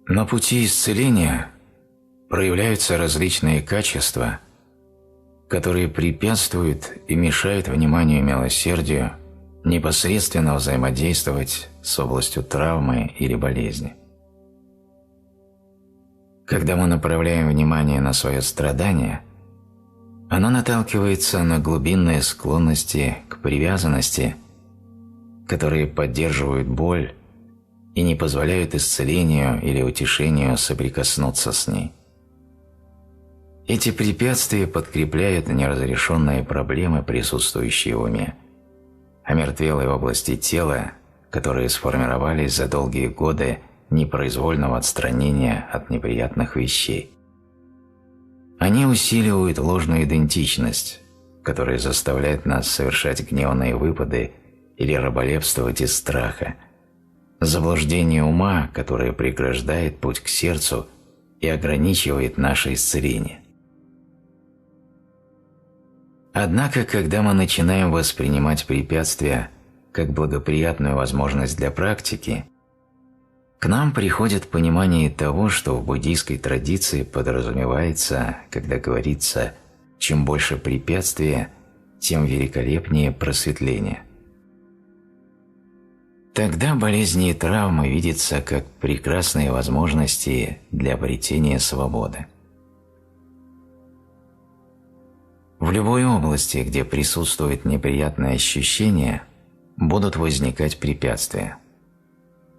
На пути исцеления проявляются различные качества, которые препятствуют и мешают вниманию и милосердию непосредственно взаимодействовать с областью травмы или болезни. Когда мы направляем внимание на свое страдание, оно наталкивается на глубинные склонности к привязанности, которые поддерживают боль и не позволяют исцелению или утешению соприкоснуться с ней. Эти препятствия подкрепляют неразрешенные проблемы, присутствующие в уме, омертвелые области тела, которые сформировались за долгие годы непроизвольного отстранения от неприятных вещей. Они усиливают ложную идентичность, которая заставляет нас совершать гневные выпады или раболепствовать из страха, заблуждение ума, которое преграждает путь к сердцу и ограничивает наше исцеление. Однако, когда мы начинаем воспринимать препятствия как благоприятную возможность для практики, к нам приходит понимание того, что в буддийской традиции подразумевается, когда говорится «чем больше препятствия, тем великолепнее просветление». Тогда болезни и травмы видятся как прекрасные возможности для обретения свободы. В любой области, где присутствует неприятное ощущение, будут возникать препятствия,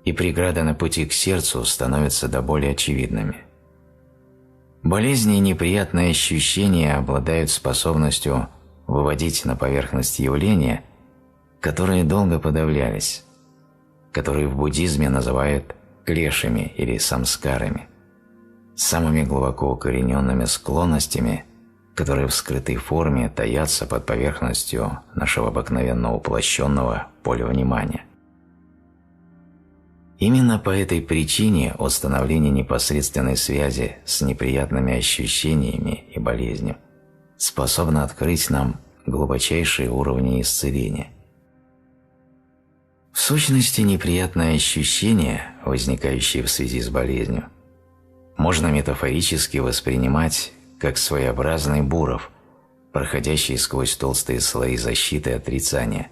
и преграды на пути к сердцу становятся до боли очевидными. Болезни и неприятные ощущения обладают способностью выводить на поверхность явления, которые долго подавлялись, которые в буддизме называют клешами или самскарами, самыми глубоко укорененными склонностями, которые в скрытой форме таятся под поверхностью нашего обыкновенного уплощенного поля внимания. Именно по этой причине установление непосредственной связи с неприятными ощущениями и болезнью способно открыть нам глубочайшие уровни исцеления. В сущности, неприятные ощущения, возникающие в связи с болезнью, можно метафорически воспринимать как своеобразный буров, проходящий сквозь толстые слои защиты и отрицания,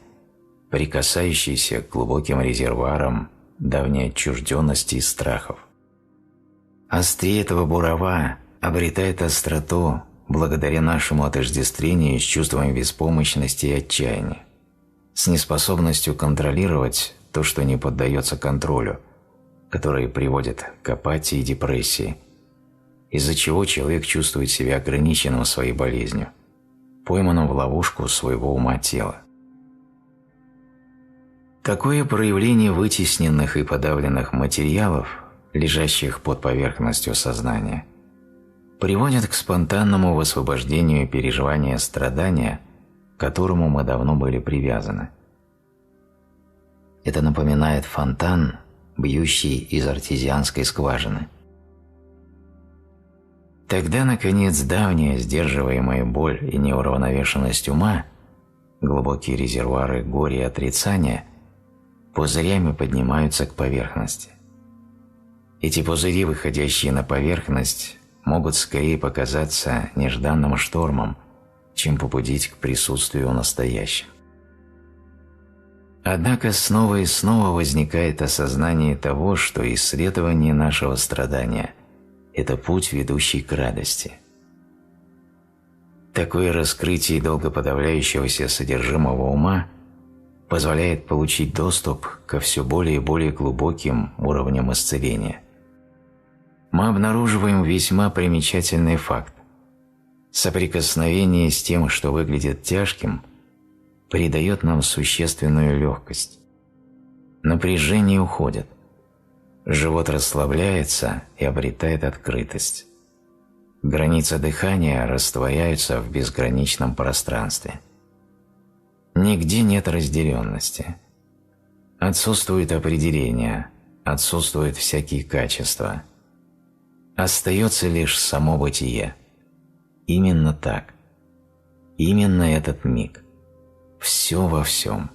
прикасающийся к глубоким резервуарам давней отчужденности и страхов. Острие этого бурова обретает остроту благодаря нашему отождествлению с чувством беспомощности и отчаяния, с неспособностью контролировать то, что не поддается контролю, которое приводит к апатии и депрессии, из-за чего человек чувствует себя ограниченным своей болезнью, пойманным в ловушку своего ума-тела. Такое проявление вытесненных и подавленных материалов, лежащих под поверхностью сознания, приводит к спонтанному высвобождению переживания страдания, к которому мы давно были привязаны. Это напоминает фонтан, бьющий из артезианской скважины. Тогда, наконец, давняя сдерживаемая боль и неуравновешенность ума, глубокие резервуары горя и отрицания, пузырями поднимаются к поверхности. Эти пузыри, выходящие на поверхность, могут скорее показаться нежданным штормом, чем побудить к присутствию настоящего. Однако снова и снова возникает осознание того, что исследование нашего страдания – это путь, ведущий к радости. Такое раскрытие долго подавляющегося содержимого ума позволяет получить доступ ко все более и более глубоким уровням исцеления. Мы обнаруживаем весьма примечательный факт. Соприкосновение с тем, что выглядит тяжким, придает нам существенную легкость. Напряжение уходит. Живот расслабляется и обретает открытость. Границы дыхания растворяются в безграничном пространстве. Нигде нет разделенности. Отсутствует определение, отсутствуют всякие качества. Остается лишь само бытие. Именно так. Именно этот миг. Все во всем.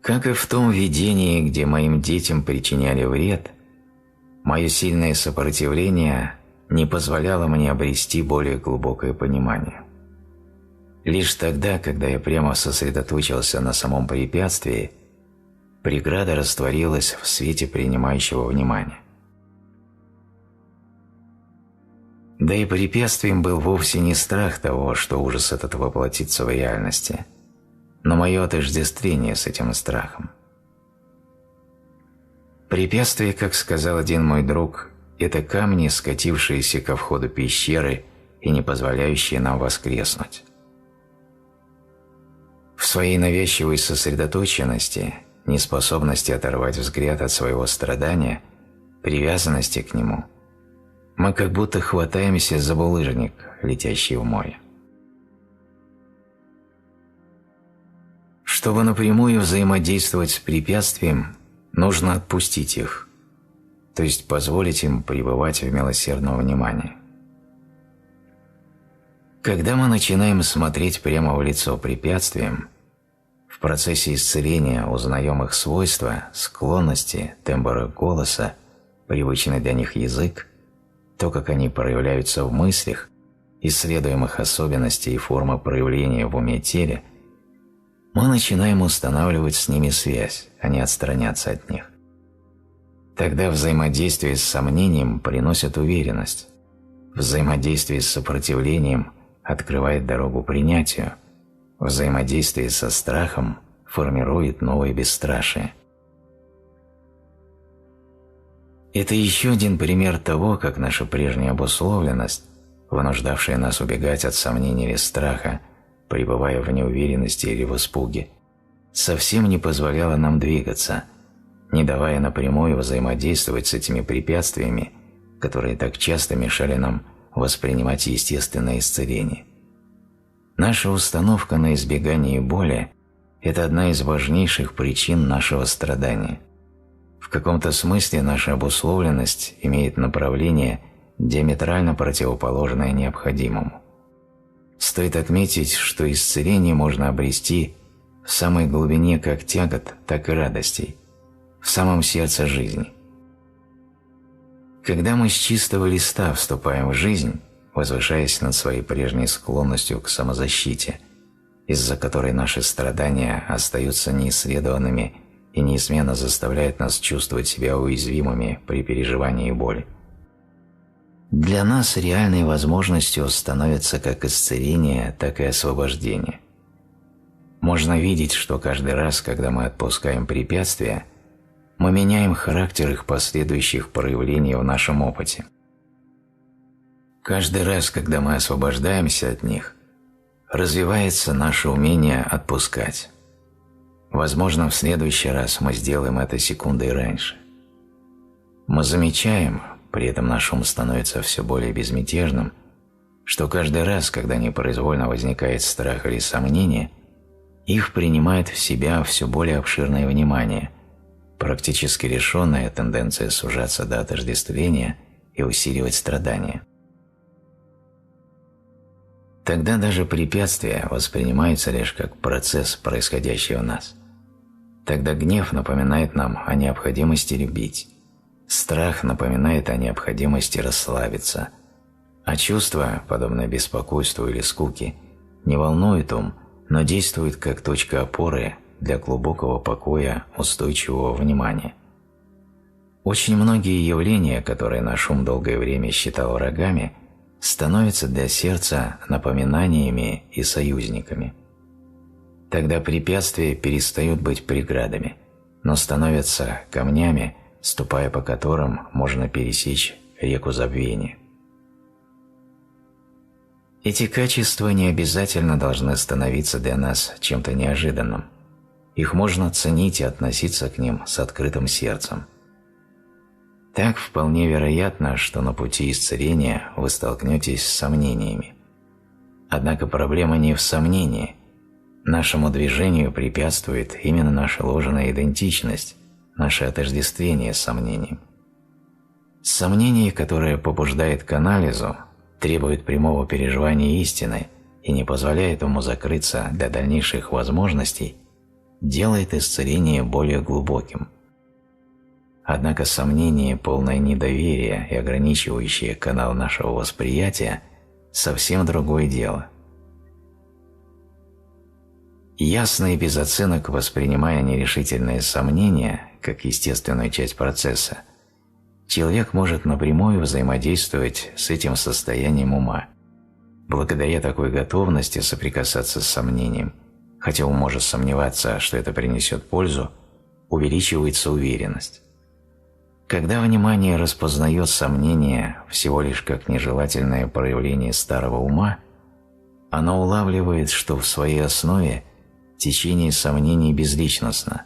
Как и в том видении, где моим детям причиняли вред, мое сильное сопротивление не позволяло мне обрести более глубокое понимание. Лишь тогда, когда я прямо сосредоточился на самом препятствии, преграда растворилась в свете принимающего внимания. Да и препятствием был вовсе не страх того, что ужас этот воплотится в реальности, но мое отождествление с этим страхом. Препятствие, как сказал один мой друг, это камни, скатившиеся ко входу пещеры и не позволяющие нам воскреснуть. В своей навязчивой сосредоточенности, неспособности оторвать взгляд от своего страдания, привязанности к нему, мы как будто хватаемся за булыжник, летящий в море. Чтобы напрямую взаимодействовать с препятствием, нужно отпустить их, то есть позволить им пребывать в милосердном внимании. Когда мы начинаем смотреть прямо в лицо препятствиям, в процессе исцеления узнаем их свойства, склонности, тембр голоса, привычный для них язык, то, как они проявляются в мыслях, исследуем их особенности и формы проявления в уме-теле, мы начинаем устанавливать с ними связь, а не отстраняться от них. Тогда взаимодействие с сомнением приносит уверенность, взаимодействие с сопротивлением открывает дорогу принятию, взаимодействие со страхом формирует новое бесстрашие. Это еще один пример того, как наша прежняя обусловленность, вынуждавшая нас убегать от сомнений или страха, пребывая в неуверенности или в испуге, совсем не позволяла нам двигаться, не давая напрямую взаимодействовать с этими препятствиями, которые так часто мешали нам воспринимать естественное исцеление. Наша установка на избегание боли – это одна из важнейших причин нашего страдания. В каком-то смысле наша обусловленность имеет направление, диаметрально противоположное необходимому. Стоит отметить, что исцеление можно обрести в самой глубине как тягот, так и радостей, в самом сердце жизни. Когда мы с чистого листа вступаем в жизнь, возвышаясь над своей прежней склонностью к самозащите, из-за которой наши страдания остаются неисследованными и неизменно заставляют нас чувствовать себя уязвимыми при переживании боли, для нас реальной возможностью становится как исцеление, так и освобождение. Можно видеть, что каждый раз, когда мы отпускаем препятствия, мы меняем характер их последующих проявлений в нашем опыте. Каждый раз, когда мы освобождаемся от них, развивается наше умение отпускать. Возможно, в следующий раз мы сделаем это секундой раньше. Мы замечаем, при этом наш ум становится все более безмятежным, что каждый раз, когда непроизвольно возникает страх или сомнение, их принимает в себя все более обширное внимание, практически решенная тенденция сужаться до отождествления и усиливать страдания. Тогда даже препятствия воспринимаются лишь как процесс, происходящий в нас. Тогда гнев напоминает нам о необходимости любить, страх напоминает о необходимости расслабиться, а чувство, подобное беспокойству или скуке, не волнует ум, но действует как точка опоры для глубокого покоя, устойчивого внимания. Очень многие явления, которые наш ум долгое время считал врагами, становятся для сердца напоминаниями и союзниками. Тогда препятствия перестают быть преградами, но становятся камнями, ступая по которым можно пересечь реку забвения. Эти качества не обязательно должны становиться для нас чем-то неожиданным. Их можно ценить и относиться к ним с открытым сердцем. Так вполне вероятно, что на пути исцеления вы столкнетесь с сомнениями. Однако проблема не в сомнении. Нашему движению препятствует именно наша ложная идентичность, наше отождествление с сомнением. Сомнение, которое побуждает к анализу, требует прямого переживания истины и не позволяет ему закрыться для дальнейших возможностей, делает исцеление более глубоким. Однако сомнение, полное недоверия и ограничивающее канал нашего восприятия – совсем другое дело. Ясно и без оценок воспринимая нерешительные сомнения как естественную часть процесса, человек может напрямую взаимодействовать с этим состоянием ума. Благодаря такой готовности соприкасаться с сомнением, хотя он может сомневаться, что это принесет пользу, увеличивается уверенность. Когда внимание распознает сомнение всего лишь как нежелательное проявление старого ума, оно улавливает, что в своей основе течение сомнений безличностно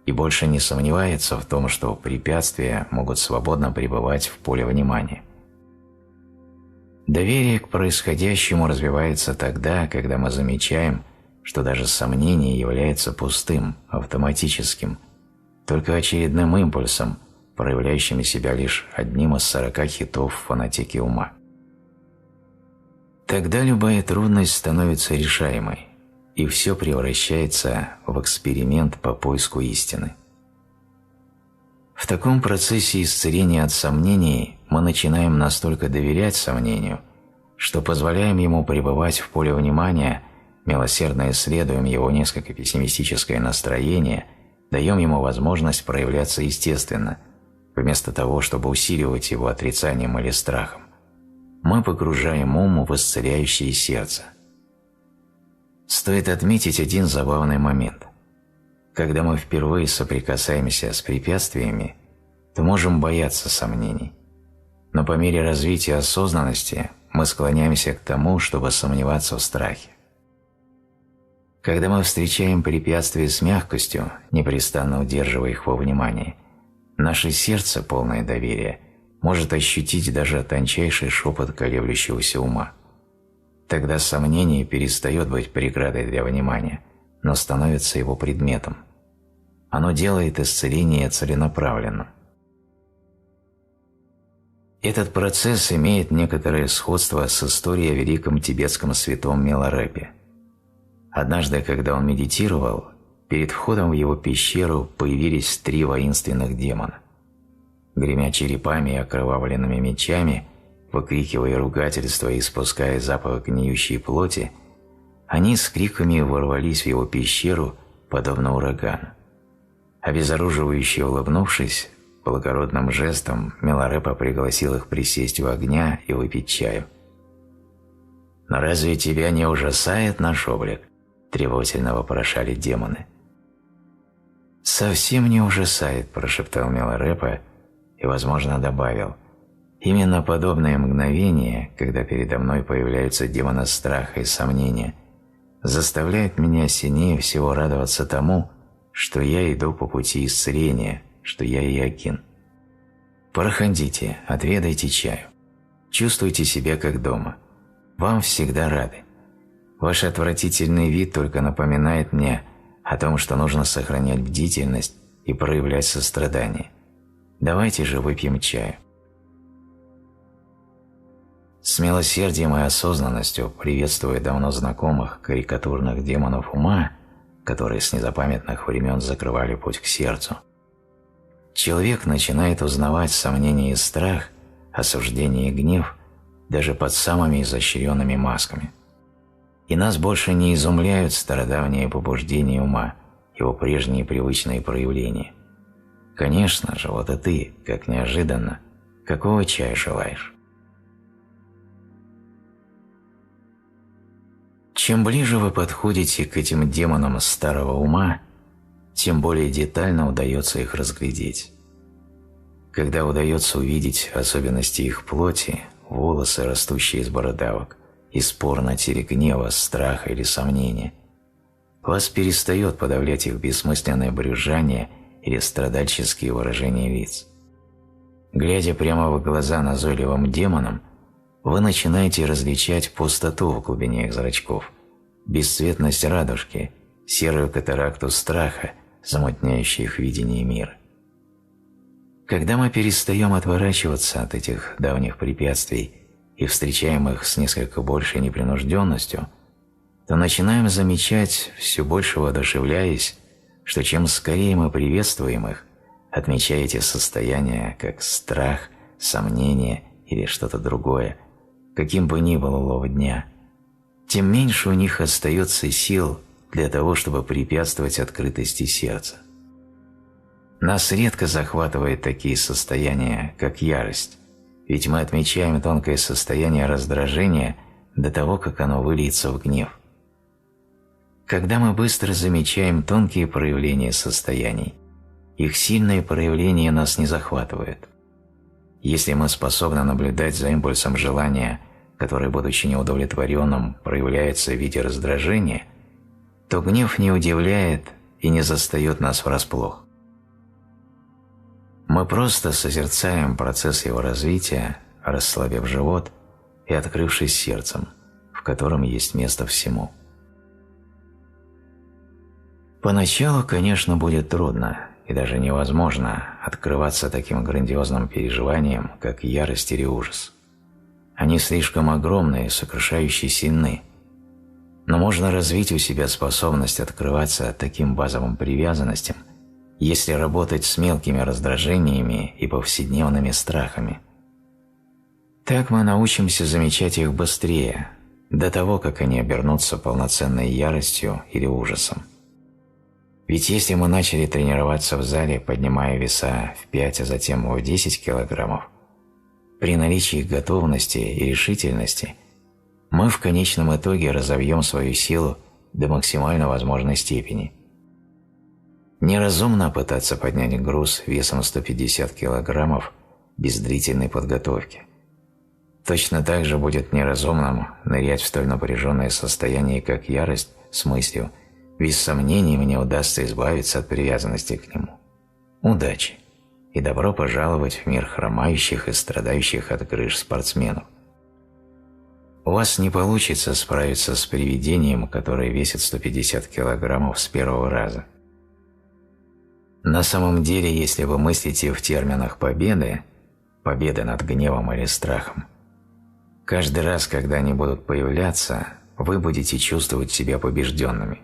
и больше не сомневается в том, что препятствия могут свободно пребывать в поле внимания. Доверие к происходящему развивается тогда, когда мы замечаем, что даже сомнение является пустым, автоматическим, только очередным импульсом, проявляющим себя лишь одним из 40 хитов в фонотеке ума. Тогда любая трудность становится решаемой, и все превращается в эксперимент по поиску истины. В таком процессе исцеления от сомнений мы начинаем настолько доверять сомнению, что позволяем ему пребывать в поле внимания, милосердно исследуем его несколько пессимистическое настроение, даем ему возможность проявляться естественно, вместо того, чтобы усиливать его отрицанием или страхом. Мы погружаем ум в исцеляющее сердце. Стоит отметить один забавный момент. Когда мы впервые соприкасаемся с препятствиями, то можем бояться сомнений. Но по мере развития осознанности мы склоняемся к тому, чтобы сомневаться в страхе. Когда мы встречаем препятствия с мягкостью, непрестанно удерживая их во внимании, наше сердце, полное доверия, может ощутить даже тончайший шепот колеблющегося ума. Тогда сомнение перестает быть преградой для внимания, но становится его предметом. Оно делает исцеление целенаправленным. Этот процесс имеет некоторое сходство с историей о великом тибетском святом Миларепе. Однажды, когда он медитировал, перед входом в его пещеру появились 3 воинственных демона. Гремя черепами и окровавленными мечами, выкрикивая ругательства и испуская запах гниющей плоти, они с криками ворвались в его пещеру, подобно урагану. Обезоруживающе улыбнувшись, благородным жестом Миларепа пригласил их присесть у огня и выпить чаю. «Но разве тебя не ужасает наш облик?» – требовательно вопрошали демоны. «Совсем не ужасает», – прошептал Миларепа и, возможно, добавил: «Именно подобное мгновение, когда передо мной появляются демоны страха и сомнения, заставляет меня сильнее всего радоваться тому, что я иду по пути исцеления, что я Иоакин. Проходите, отведайте чаю. Чувствуйте себя как дома. Вам всегда рады. Ваш отвратительный вид только напоминает мне о том, что нужно сохранять бдительность и проявлять сострадание. Давайте же выпьем чаю». С милосердием и осознанностью, приветствуя давно знакомых карикатурных демонов ума, которые с незапамятных времен закрывали путь к сердцу, человек начинает узнавать сомнения и страх, осуждение и гнев даже под самыми изощренными масками. И нас больше не изумляют стародавние побуждения ума, его прежние привычные проявления. Конечно же, вот и ты, как неожиданно, какого чая желаешь? Чем ближе вы подходите к этим демонам старого ума, тем более детально удается их разглядеть. Когда удается увидеть особенности их плоти, волосы, растущие из бородавок, и спор на теле гнева, страха или сомнения, вас перестает подавлять их бессмысленное брюзжание или страдальческие выражения лиц. Глядя прямо в глаза назойливым демонам, вы начинаете различать пустоту в глубине их зрачков, бесцветность радужки, серую катаракту страха, замутняющую их видение мира. Когда мы перестаем отворачиваться от этих давних препятствий и встречаем их с несколько большей непринужденностью, то начинаем замечать, все больше воодушевляясь, что чем скорее мы приветствуем их, отмечая эти состояния как страх, сомнение или что-то другое, каким бы ни был улов дня, тем меньше у них остается сил для того, чтобы препятствовать открытости сердца. Нас редко захватывают такие состояния, как ярость, ведь мы отмечаем тонкое состояние раздражения до того, как оно выльется в гнев. Когда мы быстро замечаем тонкие проявления состояний, их сильные проявления нас не захватывают. Если мы способны наблюдать за импульсом желания, который, будучи неудовлетворенным, проявляется в виде раздражения, то гнев не удивляет и не застает нас врасплох. Мы просто созерцаем процесс его развития, расслабив живот и открывшись сердцем, в котором есть место всему. Поначалу, конечно, будет трудно и даже невозможно открываться таким грандиозным переживаниям, как ярость или ужас. Они слишком огромны и сокрушающе сильны, но можно развить у себя способность открываться таким базовым привязанностям, если работать с мелкими раздражениями и повседневными страхами. Так мы научимся замечать их быстрее, до того, как они обернутся полноценной яростью или ужасом. Ведь если мы начали тренироваться в зале, поднимая веса в 5, а затем в 10 килограммов, при наличии готовности и решительности мы в конечном итоге разовьем свою силу до максимально возможной степени. Неразумно пытаться поднять груз весом 150 килограммов без длительной подготовки. Точно так же будет неразумным нырять в столь напряженное состояние, как ярость, с мыслью: без сомнений мне удастся избавиться от привязанности к нему. Удачи и добро пожаловать в мир хромающих и страдающих от грыж спортсменов. У вас не получится справиться с привидением, которое весит 150 килограммов с первого раза. На самом деле, если вы мыслите в терминах победы над гневом или страхом, каждый раз, когда они будут появляться, вы будете чувствовать себя побежденными.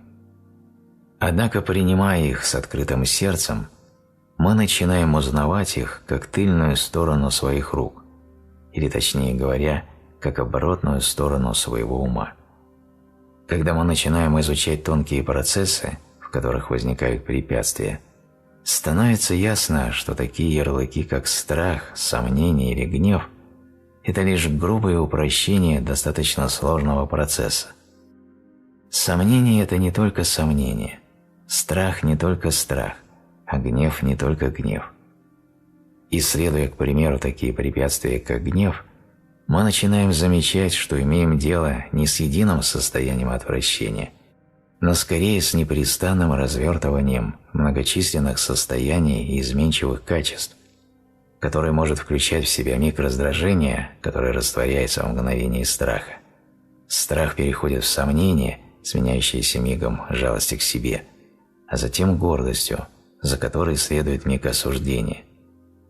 Однако, принимая их с открытым сердцем, мы начинаем узнавать их как тыльную сторону своих рук, или, точнее говоря, как оборотную сторону своего ума. Когда мы начинаем изучать тонкие процессы, в которых возникают препятствия, становится ясно, что такие ярлыки, как страх, сомнение или гнев – это лишь грубое упрощение достаточно сложного процесса. Сомнение – это не только сомнение, страх – не только страх, а гнев – не только гнев. Исследуя, к примеру, такие препятствия, как гнев, мы начинаем замечать, что имеем дело не с единым состоянием отвращения, но скорее с непрестанным развертыванием многочисленных состояний и изменчивых качеств, который может включать в себя миг раздражения, который растворяется в мгновении страха. Страх переходит в сомнение, сменяющееся мигом жалости к себе, а затем гордостью, за которой следует миг осуждения,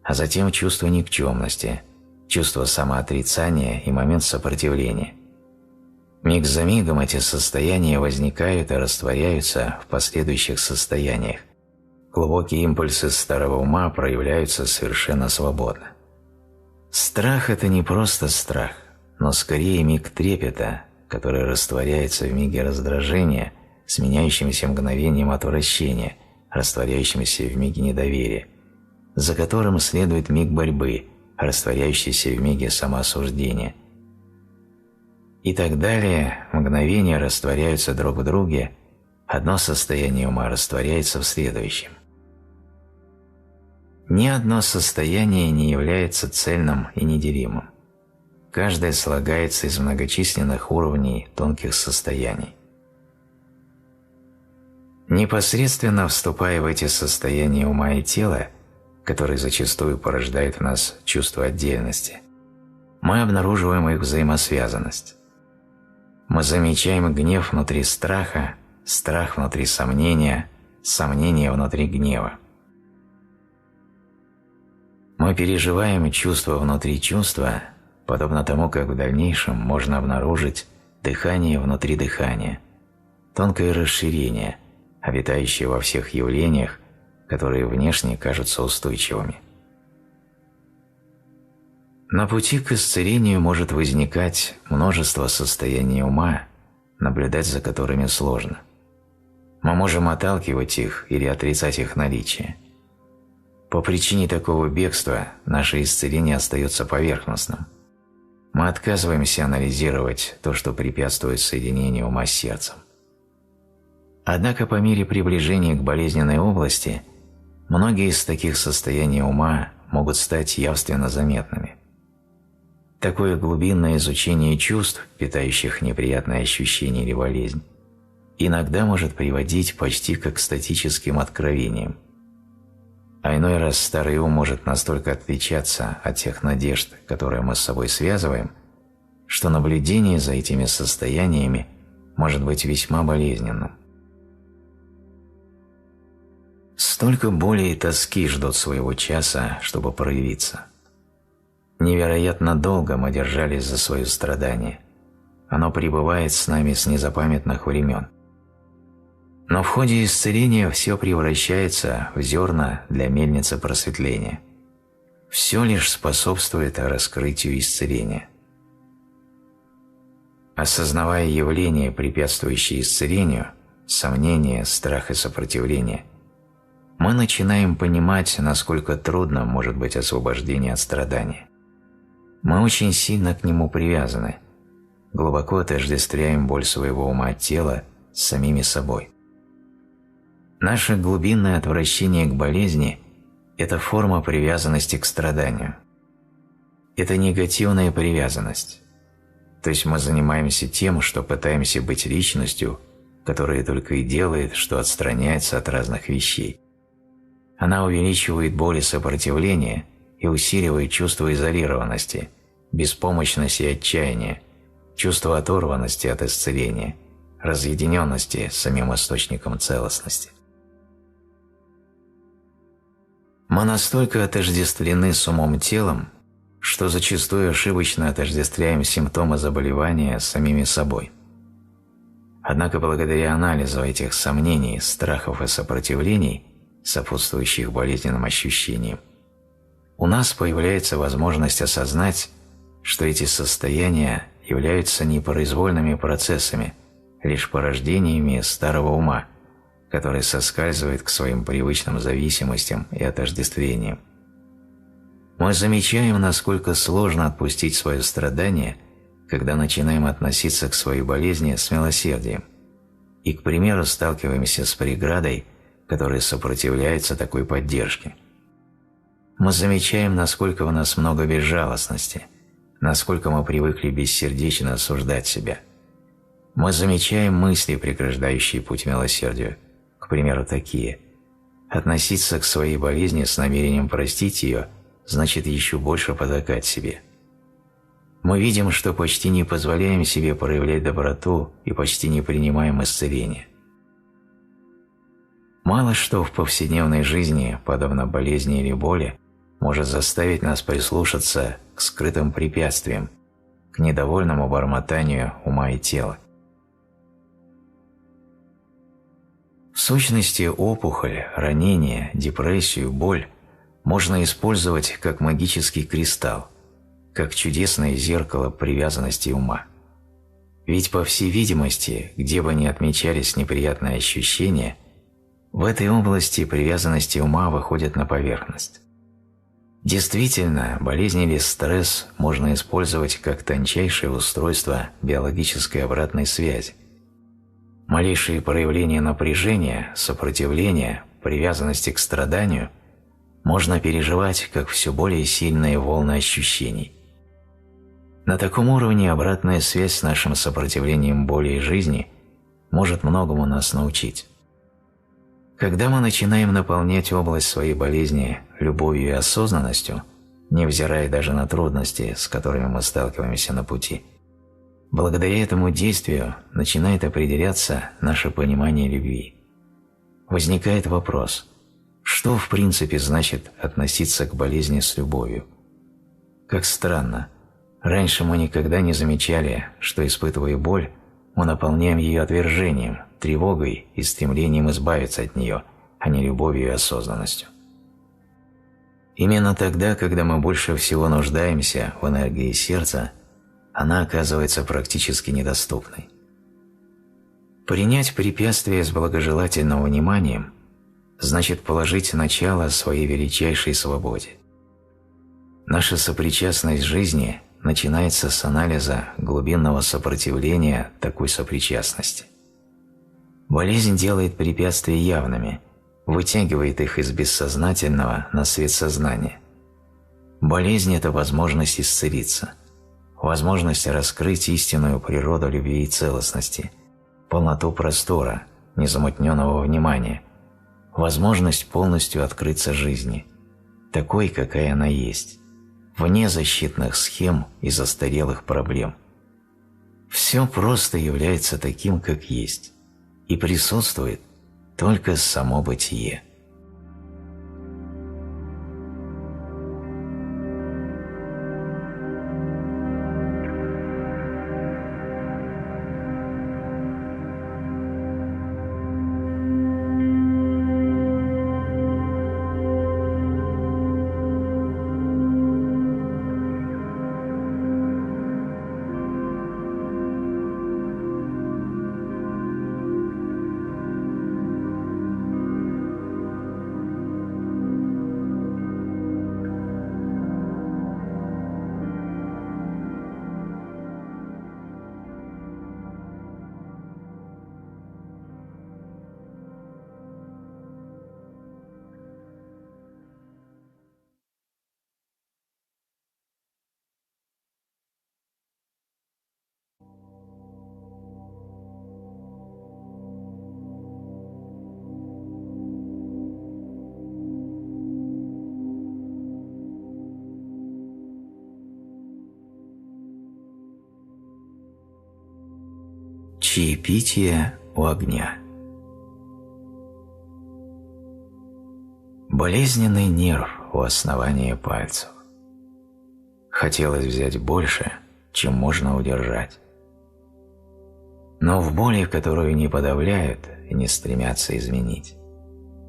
а затем чувство никчемности, чувство самоотрицания и момент сопротивления. Миг за мигом эти состояния возникают и растворяются в последующих состояниях. Глубокие импульсы старого ума проявляются совершенно свободно. Страх – это не просто страх, но скорее миг трепета, который растворяется в миге раздражения, сменяющимся мгновением отвращения, растворяющимся в миге недоверия, за которым следует миг борьбы, растворяющийся в миге самоосуждения. И так далее, мгновения растворяются друг в друге, одно состояние ума растворяется в следующем. Ни одно состояние не является цельным и неделимым. Каждое слагается из многочисленных уровней тонких состояний. Непосредственно вступая в эти состояния ума и тела, которые зачастую порождают в нас чувство отдельности, мы обнаруживаем их взаимосвязанность. Мы замечаем гнев внутри страха, страх внутри сомнения, сомнение внутри гнева. Мы переживаем чувство внутри чувства, подобно тому, как в дальнейшем можно обнаружить дыхание внутри дыхания, тонкое расширение, обитающее во всех явлениях, которые внешне кажутся устойчивыми. На пути к исцелению может возникать множество состояний ума, наблюдать за которыми сложно. Мы можем отталкивать их или отрицать их наличие. По причине такого бегства наше исцеление остается поверхностным. Мы отказываемся анализировать то, что препятствует соединению ума с сердцем. Однако по мере приближения к болезненной области многие из таких состояний ума могут стать явственно заметными. Такое глубинное изучение чувств, питающих неприятные ощущения или болезнь, иногда может приводить почти к экстатическим откровениям. А иной раз старый ум может настолько отличаться от тех надежд, которые мы с собой связываем, что наблюдение за этими состояниями может быть весьма болезненным. Столько боли и тоски ждут своего часа, чтобы проявиться. Невероятно долго мы держались за свое страдание. Оно пребывает с нами с незапамятных времен. Но в ходе исцеления все превращается в зерна для мельницы просветления. Все лишь способствует раскрытию исцеления. Осознавая явления, препятствующие исцелению, сомнения, страх и сопротивление, мы начинаем понимать, насколько трудно может быть освобождение от страдания. Мы очень сильно к нему привязаны, глубоко отождествляем боль своего ума от тела с самими собой. Наше глубинное отвращение к болезни – это форма привязанности к страданию. Это негативная привязанность. То есть мы занимаемся тем, что пытаемся быть личностью, которая только и делает, что отстраняется от разных вещей. Она увеличивает боль и сопротивление и усиливает чувство изолированности, беспомощности и отчаяния, чувство оторванности от исцеления, разъединенности с самим источником целостности. Мы настолько отождествлены с умом-телом, что зачастую ошибочно отождествляем симптомы заболевания с самими собой. Однако благодаря анализу этих сомнений, страхов и сопротивлений, сопутствующих болезненным ощущениям, у нас появляется возможность осознать, что эти состояния являются непроизвольными процессами, лишь порождениями старого ума, который соскальзывает к своим привычным зависимостям и отождествлениям. Мы замечаем, насколько сложно отпустить свое страдание, когда начинаем относиться к своей болезни с милосердием и, к примеру, сталкиваемся с преградой, которая сопротивляется такой поддержке. Мы замечаем, насколько в нас много безжалостности, насколько мы привыкли бессердечно осуждать себя. Мы замечаем мысли, преграждающие путь милосердию, к примеру, такие: относиться к своей болезни с намерением простить ее значит еще больше потакать себе. Мы видим, что почти не позволяем себе проявлять доброту и почти не принимаем исцеление. Мало что в повседневной жизни, подобно болезни или боли, может заставить нас прислушаться к скрытым препятствиям, к недовольному бормотанию ума и тела. В сущности, опухоль, ранение, депрессию, боль можно использовать как магический кристалл, как чудесное зеркало привязанности ума. Ведь, по всей видимости, где бы ни отмечались неприятные ощущения, в этой области привязанности ума выходят на поверхность. Действительно, болезнь или стресс можно использовать как тончайшее устройство биологической обратной связи. Малейшие проявления напряжения, сопротивления, привязанности к страданию можно переживать как все более сильные волны ощущений. На таком уровне обратная связь с нашим сопротивлением боли и жизни может многому нас научить. Когда мы начинаем наполнять область своей болезни любовью и осознанностью, невзирая даже на трудности, с которыми мы сталкиваемся на пути, благодаря этому действию начинает определяться наше понимание любви. Возникает вопрос: что в принципе значит относиться к болезни с любовью? Как странно, раньше мы никогда не замечали, что, испытывая боль, мы наполняем ее отвержением, тревогой и стремлением избавиться от нее, а не любовью и осознанностью. Именно тогда, когда мы больше всего нуждаемся в энергии сердца, она оказывается практически недоступной. Принять препятствие с благожелательным вниманием значит положить начало своей величайшей свободе. Наша сопричастность жизни начинается с анализа глубинного сопротивления такой сопричастности. Болезнь делает препятствия явными, вытягивает их из бессознательного на свет сознания. Болезнь – это возможность исцелиться, возможность раскрыть истинную природу любви и целостности, полноту простора, незамутненного внимания, возможность полностью открыться жизни, такой, какая она есть, вне защитных схем и застарелых проблем. Все просто является таким, как есть, и присутствует только само бытие. Чаепитие у огня. Болезненный нерв у основания пальцев. Хотелось взять больше, чем можно удержать. Но в боли, которую не подавляют и не стремятся изменить,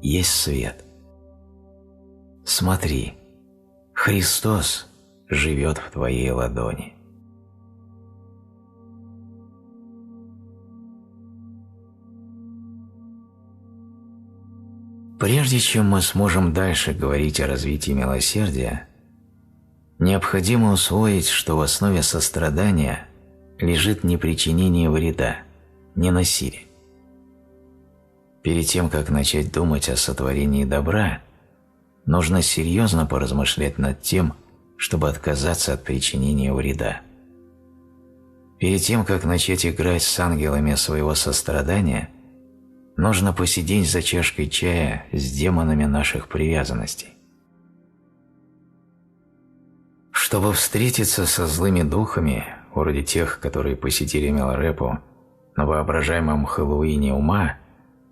есть свет. Смотри, Христос живет в твоей ладони. Прежде чем мы сможем дальше говорить о развитии милосердия, необходимо усвоить, что в основе сострадания лежит не причинение вреда, не насилие. Перед тем, как начать думать о сотворении добра, нужно серьезно поразмышлять над тем, чтобы отказаться от причинения вреда. Перед тем, как начать играть с ангелами своего сострадания, нужно посидеть за чашкой чая с демонами наших привязанностей. Чтобы встретиться со злыми духами, вроде тех, которые посетили Миларепу на воображаемом Хэллоуине ума,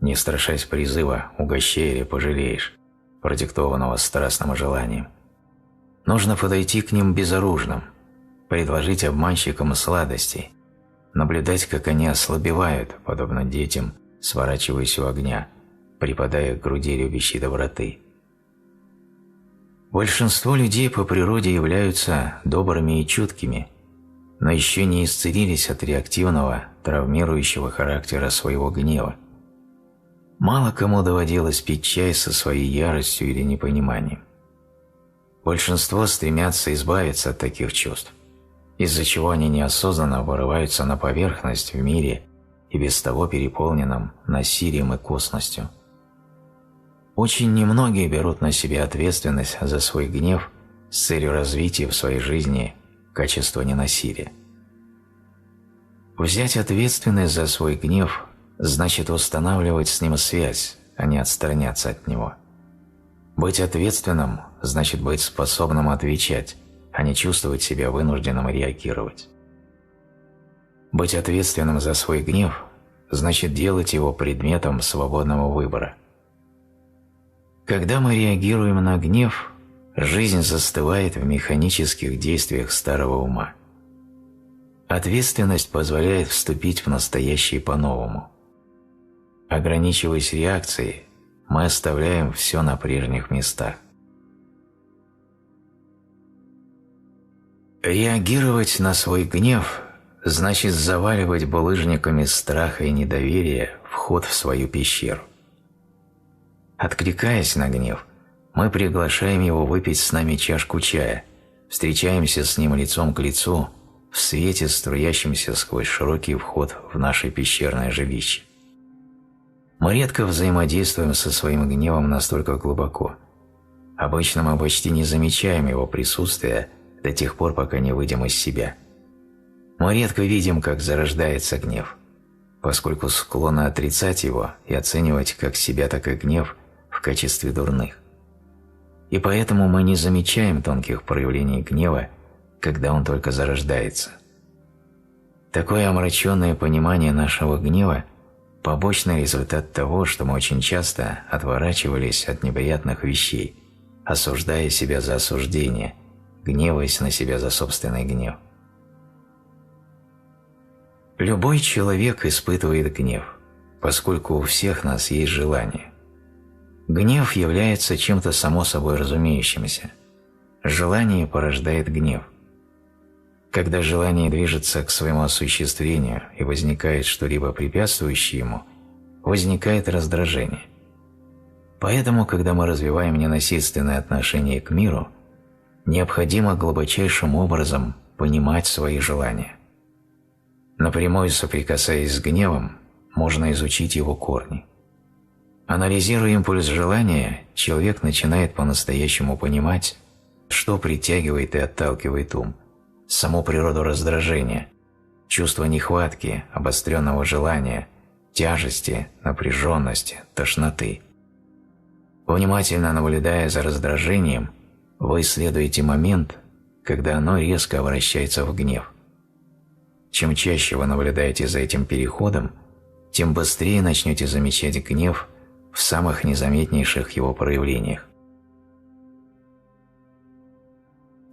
не страшась призыва «угощай или пожалеешь», продиктованного страстным желанием, нужно подойти к ним безоружным, предложить обманщикам сладостей, наблюдать, как они ослабевают, подобно детям, сворачиваясь у огня, припадая к груди любящей доброты. Большинство людей по природе являются добрыми и чуткими, но еще не исцелились от реактивного, травмирующего характера своего гнева. Мало кому доводилось пить чай со своей яростью или непониманием. Большинство стремятся избавиться от таких чувств, из-за чего они неосознанно вырываются на поверхность в мире и без того переполненном насилием и косностью. Очень немногие берут на себя ответственность за свой гнев с целью развития в своей жизни качества ненасилия. Взять ответственность за свой гнев значит устанавливать с ним связь, а не отстраняться от него. Быть ответственным значит быть способным отвечать, а не чувствовать себя вынужденным реагировать. Быть ответственным за свой гнев значит делать его предметом свободного выбора. Когда мы реагируем на гнев, жизнь застывает в механических действиях старого ума. Ответственность позволяет вступить в настоящее по-новому. Ограничиваясь реакцией, мы оставляем все на прежних местах. Реагировать на свой гнев значит заваливать булыжниками страха и недоверия вход в свою пещеру. Откликаясь на гнев, мы приглашаем его выпить с нами чашку чая, встречаемся с ним лицом к лицу в свете, струящемся сквозь широкий вход в наше пещерное жилище. Мы редко взаимодействуем со своим гневом настолько глубоко. Обычно мы почти не замечаем его присутствия до тех пор, пока не выйдем из себя. Мы редко видим, как зарождается гнев, поскольку склонны отрицать его и оценивать как себя, так и гнев в качестве дурных. И поэтому мы не замечаем тонких проявлений гнева, когда он только зарождается. Такое омраченное понимание нашего гнева – побочный результат того, что мы очень часто отворачивались от неприятных вещей, осуждая себя за осуждение, гневаясь на себя за собственный гнев. Любой человек испытывает гнев, поскольку у всех нас есть желание. Гнев является чем-то само собой разумеющимся. Желание порождает гнев. Когда желание движется к своему осуществлению и возникает что-либо препятствующее ему, возникает раздражение. Поэтому, когда мы развиваем ненасильственное отношение к миру, необходимо глубочайшим образом понимать свои желания. Напрямую соприкасаясь с гневом, можно изучить его корни. Анализируя импульс желания, человек начинает по-настоящему понимать, что притягивает и отталкивает ум, саму природу раздражения, чувство нехватки, обостренного желания, тяжести, напряженности, тошноты. Внимательно наблюдая за раздражением, вы исследуете момент, когда оно резко обращается в гнев. Чем чаще вы наблюдаете за этим переходом, тем быстрее начнете замечать гнев в самых незаметнейших его проявлениях.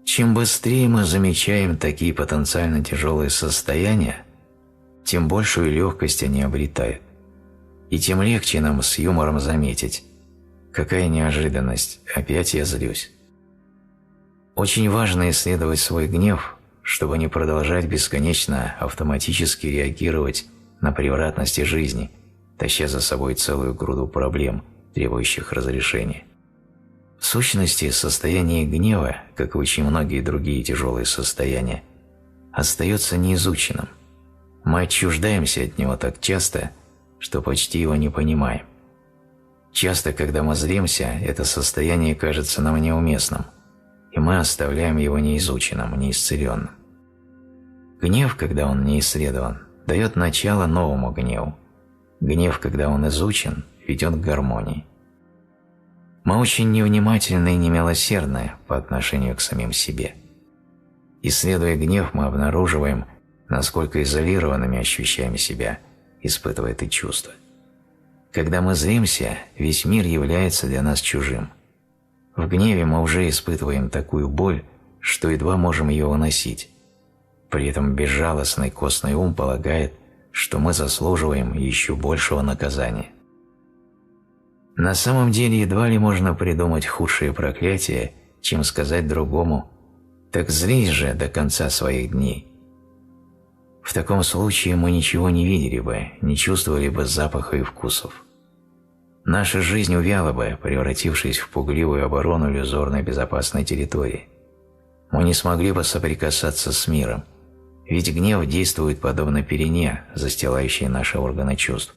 Чем быстрее мы замечаем такие потенциально тяжелые состояния, тем большую легкость они обретают, и тем легче нам с юмором заметить: какая неожиданность, опять я злюсь. Очень важно исследовать свой гнев, чтобы не продолжать бесконечно автоматически реагировать на превратности жизни, таща за собой целую груду проблем, требующих разрешения. В сущности, состояние гнева, как и очень многие другие тяжелые состояния, остается неизученным. Мы отчуждаемся от него так часто, что почти его не понимаем. Часто, когда мы злимся, это состояние кажется нам неуместным, и мы оставляем его неизученным, неисцеленным. Гнев, когда он не исследован, дает начало новому гневу. Гнев, когда он изучен, ведет к гармонии. Мы очень невнимательны и немилосердны по отношению к самим себе. Исследуя гнев, мы обнаруживаем, насколько изолированными ощущаем себя, испытывая это чувство. Когда мы злимся, весь мир является для нас чужим. В гневе мы уже испытываем такую боль, что едва можем ее выносить. При этом безжалостный костный ум полагает, что мы заслуживаем еще большего наказания. На самом деле едва ли можно придумать худшее проклятие, чем сказать другому: «Так злись же до конца своих дней». В таком случае мы ничего не видели бы, не чувствовали бы запаха и вкусов. Наша жизнь увяла бы, превратившись в пугливую оборону иллюзорной безопасной территории. Мы не смогли бы соприкасаться с миром, ведь гнев действует подобно пелене, застилающей наши органы чувств.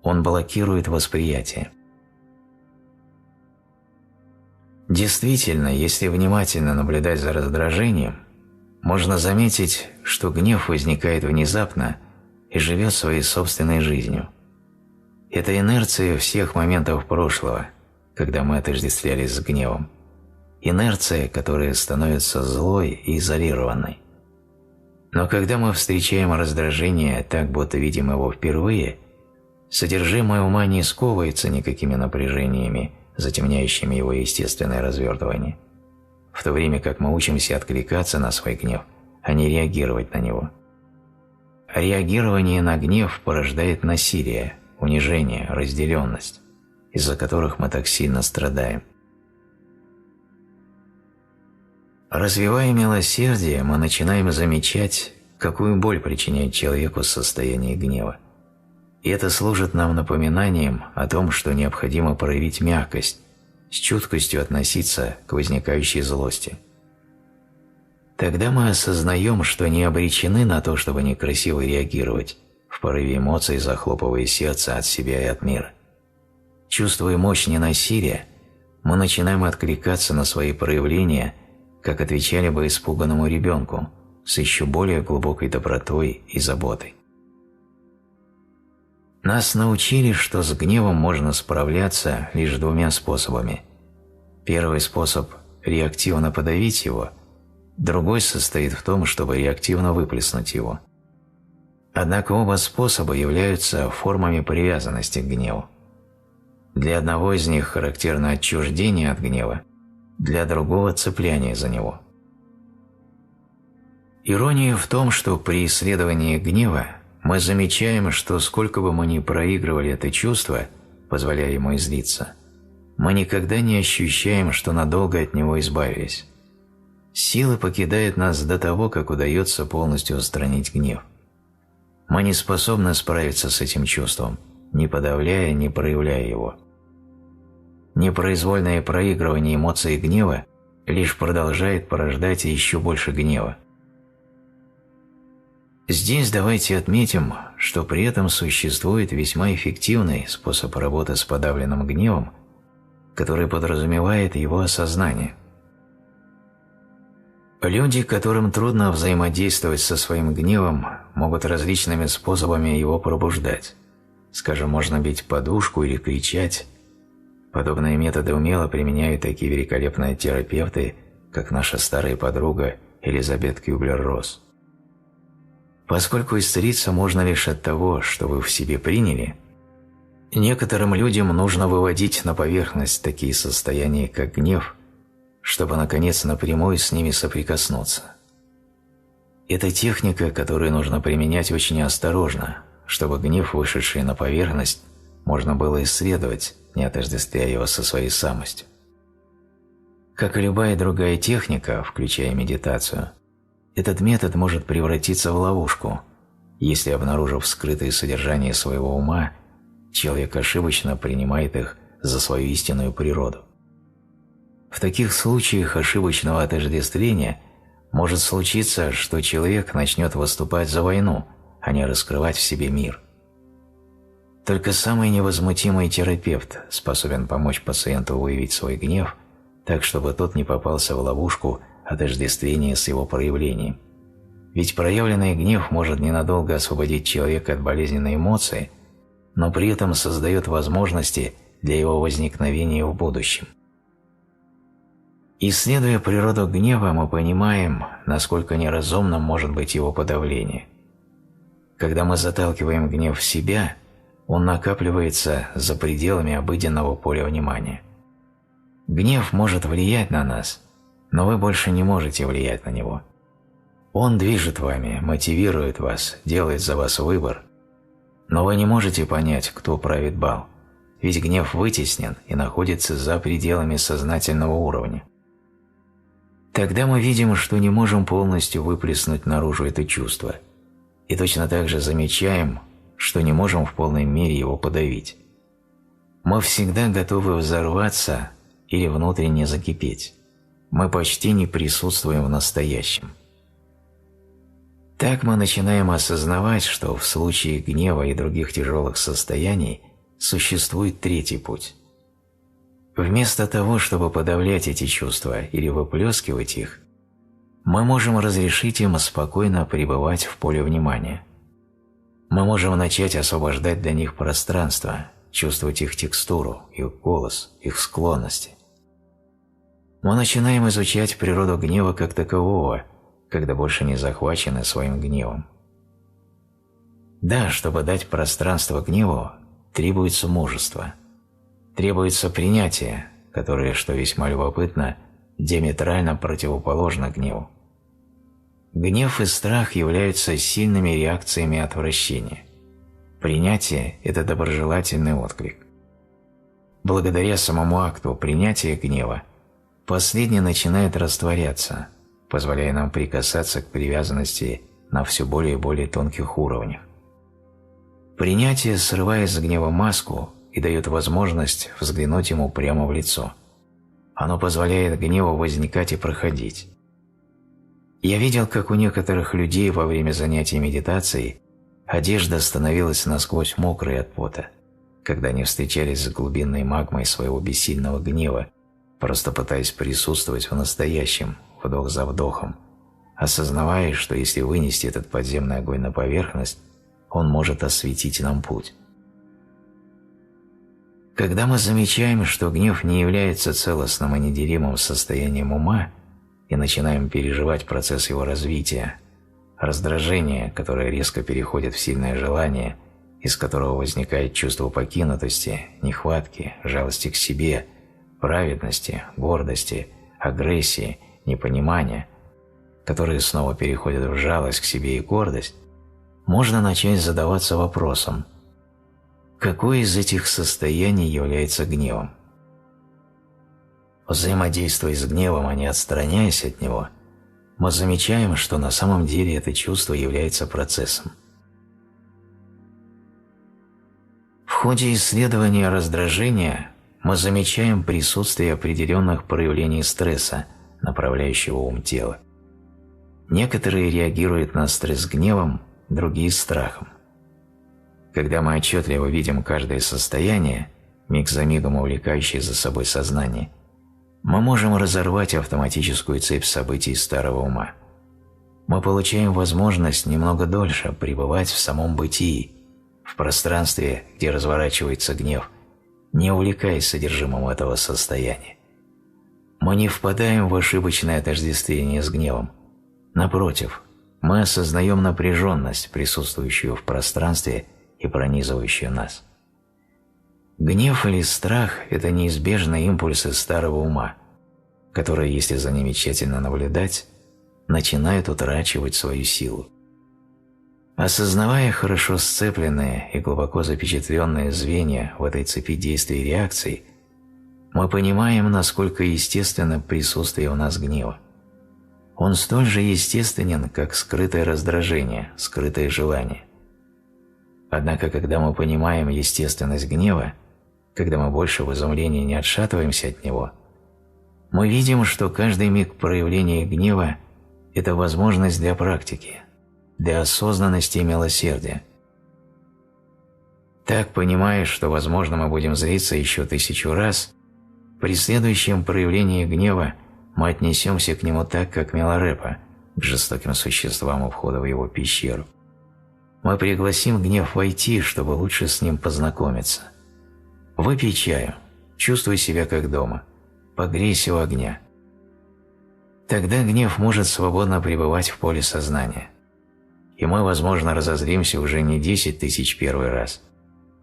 Он блокирует восприятие. Действительно, если внимательно наблюдать за раздражением, можно заметить, что гнев возникает внезапно и живет своей собственной жизнью. Это инерция всех моментов прошлого, когда мы отождествлялись с гневом. Инерция, которая становится злой и изолированной. Но когда мы встречаем раздражение так, будто видим его впервые, содержимое ума не сковывается никакими напряжениями, затемняющими его естественное развертывание, в то время как мы учимся откликаться на свой гнев, а не реагировать на него. Реагирование на гнев порождает насилие, унижение, разделенность, из-за которых мы так сильно страдаем. Развивая милосердие, мы начинаем замечать, какую боль причиняет человеку состояние гнева. И это служит нам напоминанием о том, что необходимо проявить мягкость, с чуткостью относиться к возникающей злости. Тогда мы осознаем, что не обречены на то, чтобы некрасиво реагировать, в порыве эмоций захлопывая сердце от себя и от мира. Чувствуя мощь ненасилия, мы начинаем откликаться на свои проявления, как отвечали бы испуганному ребенку, с еще более глубокой добротой и заботой. Нас научили, что с гневом можно справляться лишь двумя способами. Первый способ – реактивно подавить его, другой состоит в том, чтобы реактивно выплеснуть его. Однако оба способа являются формами привязанности к гневу. Для одного из них характерно отчуждение от гнева, для другого – цепляние за него. Ирония в том, что при исследовании гнева мы замечаем, что сколько бы мы ни проигрывали это чувство, позволяя ему излиться, мы никогда не ощущаем, что надолго от него избавились. Сила покидает нас до того, как удается полностью устранить гнев. Мы не способны справиться с этим чувством, не подавляя, не проявляя его. Непроизвольное проигрывание эмоций гнева лишь продолжает порождать еще больше гнева. Здесь давайте отметим, что при этом существует весьма эффективный способ работы с подавленным гневом, который подразумевает его осознание. Люди, которым трудно взаимодействовать со своим гневом, могут различными способами его пробуждать. Скажем, можно бить подушку или кричать. Подобные методы умело применяют такие великолепные терапевты, как наша старая подруга Элизабет Кюблер-Росс. Поскольку исцелиться можно лишь от того, что вы в себе приняли, некоторым людям нужно выводить на поверхность такие состояния, как гнев, чтобы, наконец, напрямую с ними соприкоснуться. Это техника, которую нужно применять очень осторожно, чтобы гнев, вышедший на поверхность, можно было исследовать, не отождествляя его со своей самостью. Как и любая другая техника, включая медитацию, этот метод может превратиться в ловушку, если, обнаружив скрытое содержание своего ума, человек ошибочно принимает их за свою истинную природу. В таких случаях ошибочного отождествления может случиться, что человек начнет выступать за войну, а не раскрывать в себе мир. Только самый невозмутимый терапевт способен помочь пациенту выявить свой гнев так, чтобы тот не попался в ловушку отождествления с его проявлением. Ведь проявленный гнев может ненадолго освободить человека от болезненной эмоции, но при этом создает возможности для его возникновения в будущем. Исследуя природу гнева, мы понимаем, насколько неразумным может быть его подавление. Когда мы заталкиваем гнев в себя, он накапливается за пределами обыденного поля внимания. Гнев может влиять на нас, но вы больше не можете влиять на него. Он движет вами, мотивирует вас, делает за вас выбор, но вы не можете понять, кто правит бал, ведь гнев вытеснен и находится за пределами сознательного уровня. Тогда мы видим, что не можем полностью выплеснуть наружу это чувство, и точно так же замечаем, что не можем в полной мере его подавить. Мы всегда готовы взорваться или внутренне закипеть. Мы почти не присутствуем в настоящем. Так мы начинаем осознавать, что в случае гнева и других тяжелых состояний существует третий путь. Вместо того, чтобы подавлять эти чувства или выплескивать их, мы можем разрешить им спокойно пребывать в поле внимания. Мы можем начать освобождать для них пространство, чувствовать их текстуру, их голос, их склонности. Мы начинаем изучать природу гнева как такового, когда больше не захвачены своим гневом. Да, чтобы дать пространство гневу, требуется мужество. Требуется принятие, которое, что весьма любопытно, диаметрально противоположно гневу. Гнев и страх являются сильными реакциями отвращения. Принятие – это доброжелательный отклик. Благодаря самому акту принятия гнева последний начинает растворяться, позволяя нам прикасаться к привязанности на все более и более тонких уровнях. Принятие срывает с гнева маску и дает возможность взглянуть ему прямо в лицо. Оно позволяет гневу возникать и проходить. Я видел, как у некоторых людей во время занятий медитацией одежда становилась насквозь мокрой от пота, когда они встречались с глубинной магмой своего бессильного гнева, просто пытаясь присутствовать в настоящем, вдох за вдохом, осознавая, что если вынести этот подземный огонь на поверхность, он может осветить нам путь. Когда мы замечаем, что гнев не является целостным и неделимым состоянием ума, и начинаем переживать процесс его развития, раздражение, которое резко переходит в сильное желание, из которого возникает чувство покинутости, нехватки, жалости к себе, праведности, гордости, агрессии, непонимания, которые снова переходят в жалость к себе и гордость, можно начать задаваться вопросом: какое из этих состояний является гневом? Взаимодействуя с гневом, а не отстраняясь от него, мы замечаем, что на самом деле это чувство является процессом. В ходе исследования раздражения мы замечаем присутствие определенных проявлений стресса, направляющего ум тела. Некоторые реагируют на стресс гневом, другие – страхом. Когда мы отчетливо видим каждое состояние, миг за мигом увлекающее за собой сознание, мы можем разорвать автоматическую цепь событий старого ума. Мы получаем возможность немного дольше пребывать в самом бытии, в пространстве, где разворачивается гнев, не увлекаясь содержимым этого состояния. Мы не впадаем в ошибочное отождествление с гневом. Напротив, мы осознаем напряженность, присутствующую в пространстве и пронизывающую нас. Гнев или страх – это неизбежные импульсы старого ума, которые, если за ними тщательно наблюдать, начинают утрачивать свою силу. Осознавая хорошо сцепленные и глубоко запечатленные звенья в этой цепи действий и реакций, мы понимаем, насколько естественно присутствие у нас гнева. Он столь же естественен, как скрытое раздражение, скрытое желание. Однако, когда мы понимаем естественность гнева, когда мы больше в изумлении не отшатываемся от него, мы видим, что каждый миг проявления гнева – это возможность для практики, для осознанности и милосердия. Так, понимая, что, возможно, мы будем злиться еще 1000 раз, при следующем проявлении гнева мы отнесемся к нему так, как Миларепа, к жестоким существам у входа в его пещеру. Мы пригласим гнев войти, чтобы лучше с ним познакомиться. Выпей чаю, чувствуй себя как дома, погрейся у огня. Тогда гнев может свободно пребывать в поле сознания. И мы, возможно, разозлимся уже не 10 тысяч первый раз,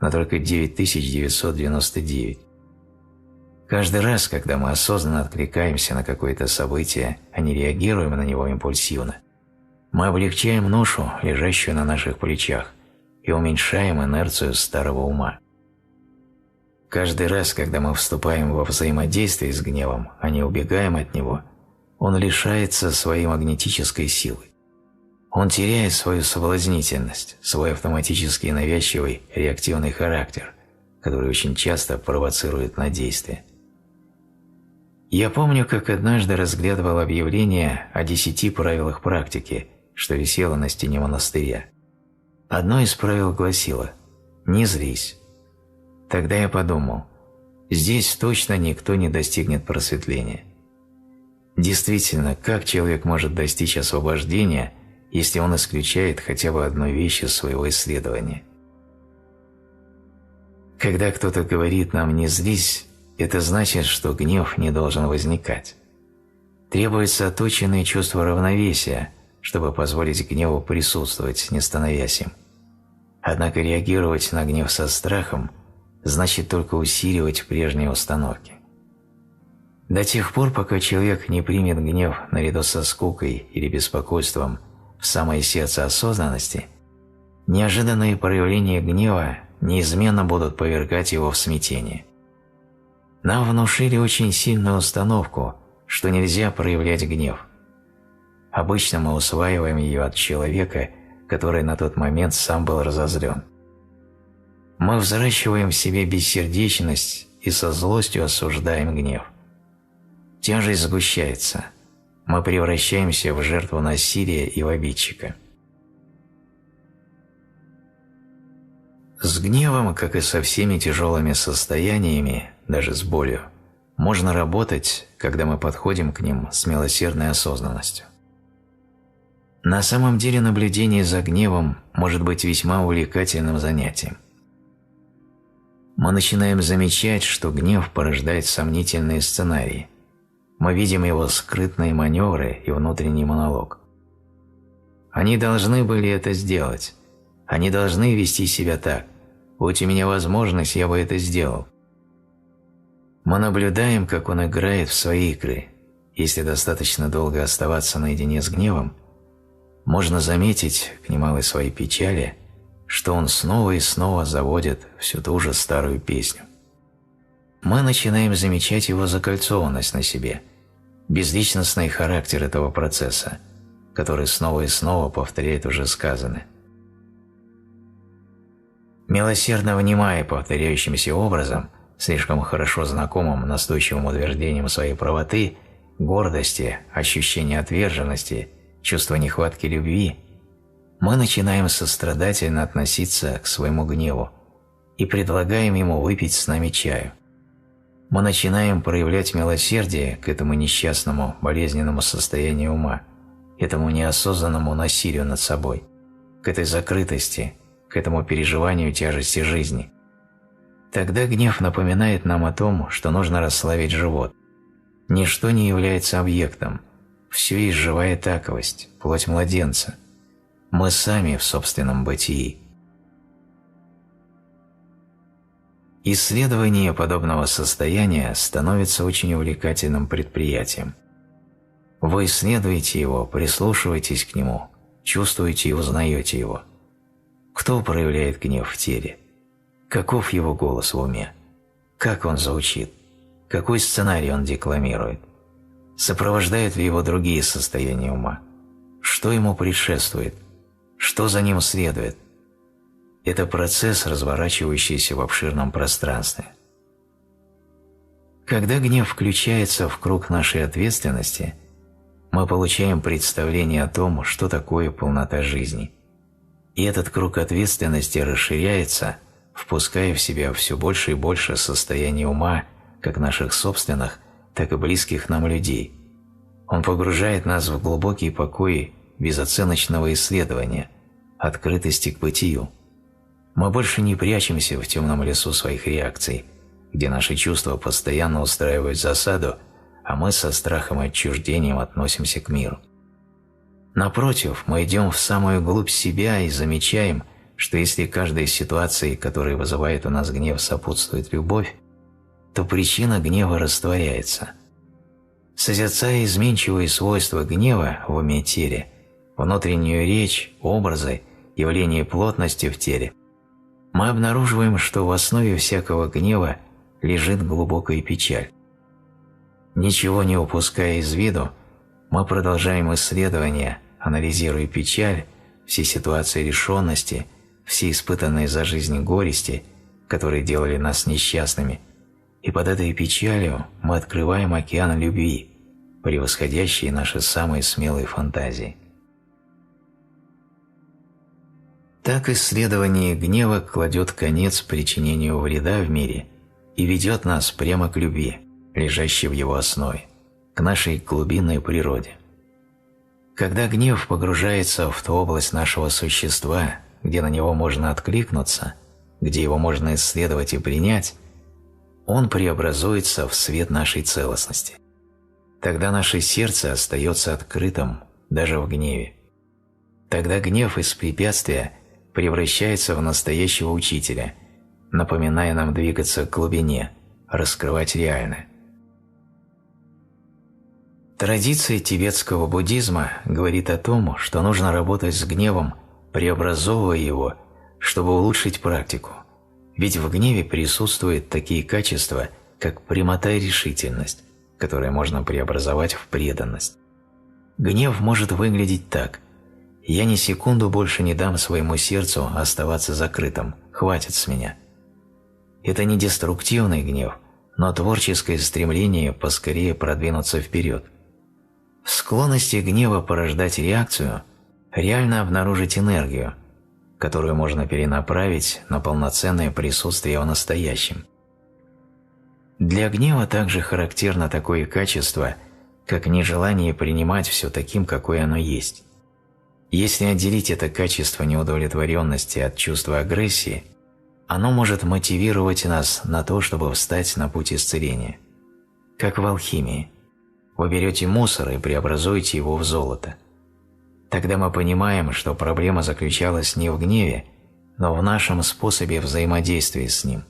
но только 9999. Каждый раз, когда мы осознанно откликаемся на какое-то событие, а не реагируем на него импульсивно, мы облегчаем ношу, лежащую на наших плечах, и уменьшаем инерцию старого ума. Каждый раз, когда мы вступаем во взаимодействие с гневом, а не убегаем от него, он лишается своей магнетической силы. Он теряет свою соблазнительность, свой автоматический навязчивый реактивный характер, который очень часто провоцирует на действие. Я помню, как однажды разглядывал объявление о 10 правилах практики, что висело на стене монастыря. Одно из правил гласило «Не злись». Тогда я подумал, здесь точно никто не достигнет просветления. Действительно, как человек может достичь освобождения, если он исключает хотя бы одну вещь из своего исследования? Когда кто-то говорит нам «не злись», это значит, что гнев не должен возникать. Требуется оточенное чувство равновесия, чтобы позволить гневу присутствовать, не становясь им. Однако реагировать на гнев со страхом значит только усиливать прежние установки. До тех пор, пока человек не примет гнев наряду со скукой или беспокойством в самое сердце осознанности, неожиданные проявления гнева неизменно будут повергать его в смятение. Нам внушили очень сильную установку, что нельзя проявлять гнев. Обычно мы усваиваем ее от человека, который на тот момент сам был разозлен. Мы взращиваем в себе бессердечность и со злостью осуждаем гнев. Тяжесть сгущается. Мы превращаемся в жертву насилия и в обидчика. С гневом, как и со всеми тяжелыми состояниями, даже с болью, можно работать, когда мы подходим к ним с милосердной осознанностью. На самом деле наблюдение за гневом может быть весьма увлекательным занятием. Мы начинаем замечать, что гнев порождает сомнительные сценарии. Мы видим его скрытные маневры и внутренний монолог. Они должны были это сделать. Они должны вести себя так. Будь у меня возможность, я бы это сделал. Мы наблюдаем, как он играет в свои игры. Если достаточно долго оставаться наедине с гневом, можно заметить, к немалой своей печали, что он снова и снова заводит всю ту же старую песню. Мы начинаем замечать его закольцованность на себе, безличностный характер этого процесса, который снова и снова повторяет уже сказанное. Милосердно внимая повторяющимся образом, слишком хорошо знакомым настойчивым утверждением своей правоты, гордости, ощущения отверженности, чувства нехватки любви, мы начинаем сострадательно относиться к своему гневу и предлагаем ему выпить с нами чаю. Мы начинаем проявлять милосердие к этому несчастному, болезненному состоянию ума, этому неосознанному насилию над собой, к этой закрытости, к этому переживанию тяжести жизни. Тогда гнев напоминает нам о том, что нужно расслабить живот. Ничто не является объектом, все есть живая таковость, плоть младенца. Мы сами в собственном бытии. Исследование подобного состояния становится очень увлекательным предприятием. Вы исследуете его, прислушиваетесь к нему, чувствуете и узнаете его. Кто проявляет гнев в теле? Каков его голос в уме? Как он звучит? Какой сценарий он декламирует? Сопровождают ли его другие состояния ума? Что ему предшествует? Что за ним следует? Это процесс, разворачивающийся в обширном пространстве. Когда гнев включается в круг нашей ответственности, мы получаем представление о том, что такое полнота жизни. И этот круг ответственности расширяется, впуская в себя все больше и больше состояний ума, как наших собственных, так и близких нам людей. Он погружает нас в глубокий покой безоценочного исследования, открытости к бытию. Мы больше не прячемся в темном лесу своих реакций, где наши чувства постоянно устраивают засаду, а мы со страхом и отчуждением относимся к миру. Напротив, мы идем в самую глубь себя и замечаем, что если каждой ситуации, которая вызывает у нас гнев, сопутствует любовь, то причина гнева растворяется. Созерцая изменчивые свойства гнева в уме и теле, внутреннюю речь, образы, явление плотности в теле, мы обнаруживаем, что в основе всякого гнева лежит глубокая печаль. Ничего не упуская из виду, мы продолжаем исследования, анализируя печаль, все ситуации решенности, все испытанные за жизнь горести, которые делали нас несчастными, и под этой печалью мы открываем океан любви, превосходящий наши самые смелые фантазии. Так исследование гнева кладет конец причинению вреда в мире и ведет нас прямо к любви, лежащей в его основе, к нашей глубинной природе. Когда гнев погружается в ту область нашего существа, где на него можно откликнуться, где его можно исследовать и принять, он преобразуется в свет нашей целостности. Тогда наше сердце остается открытым даже в гневе. Тогда гнев из препятствия превращается в настоящего учителя, напоминая нам двигаться к глубине, раскрывать реальное. Традиция тибетского буддизма говорит о том, что нужно работать с гневом преобразовывая его, чтобы улучшить практику. Ведь в гневе присутствуют такие качества, как прямота и решительность, которые можно преобразовать в преданность. Гнев может выглядеть так: «Я ни секунду больше не дам своему сердцу оставаться закрытым, хватит с меня». Это не деструктивный гнев, но творческое стремление поскорее продвинуться вперед. В склонности гнева порождать реакцию реально обнаружить энергию, которую можно перенаправить на полноценное присутствие в настоящем. Для гнева также характерно такое качество, как нежелание принимать все таким, какое оно есть. Если отделить это качество неудовлетворенности от чувства агрессии, оно может мотивировать нас на то, чтобы встать на путь исцеления. Как в алхимии. Вы берете мусор и преобразуете его в золото. Тогда мы понимаем, что проблема заключалась не в гневе, но в нашем способе взаимодействия с ним.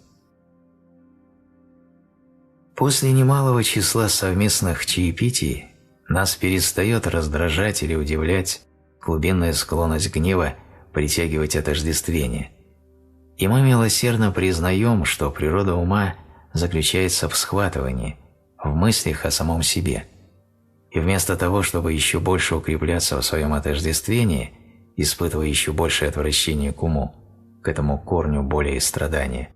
После немалого числа совместных чаепитий нас перестает раздражать или удивлять глубинная склонность гнева притягивать отождествление. И мы милосердно признаем, что природа ума заключается в схватывании, в мыслях о самом себе. И вместо того, чтобы еще больше укрепляться в своем отождествлении, испытывая еще большее отвращение к уму, к этому корню боли и страдания,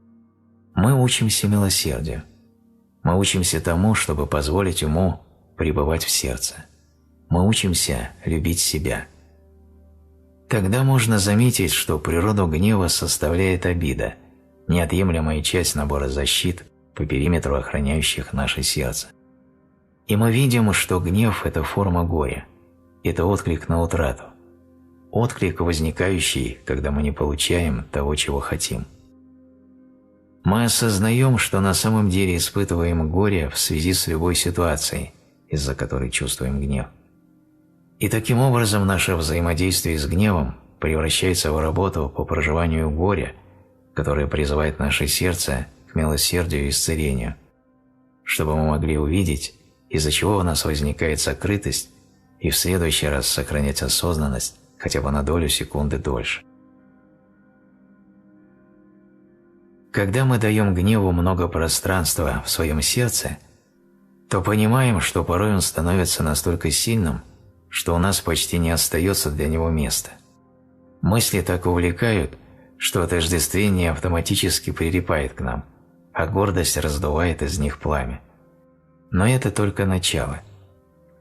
мы учимся милосердию. Мы учимся тому, чтобы позволить уму пребывать в сердце. Мы учимся любить себя. Тогда можно заметить, что природу гнева составляет обида, неотъемлемая часть набора защит по периметру охраняющих наше сердце. И мы видим, что гнев – это форма горя, это отклик на утрату, отклик, возникающий, когда мы не получаем того, чего хотим. Мы осознаем, что на самом деле испытываем горе в связи с любой ситуацией, из-за которой чувствуем гнев. И таким образом наше взаимодействие с гневом превращается в работу по проживанию горя, которое призывает наше сердце к милосердию и исцелению, чтобы мы могли увидеть, из-за чего у нас возникает сокрытость, и в следующий раз сохранять осознанность хотя бы на долю секунды дольше. Когда мы даем гневу много пространства в своем сердце, то понимаем, что порой он становится настолько сильным, что у нас почти не остается для него места. Мысли так увлекают, что отождествление автоматически прилипает к нам, а гордость раздувает из них пламя. Но это только начало.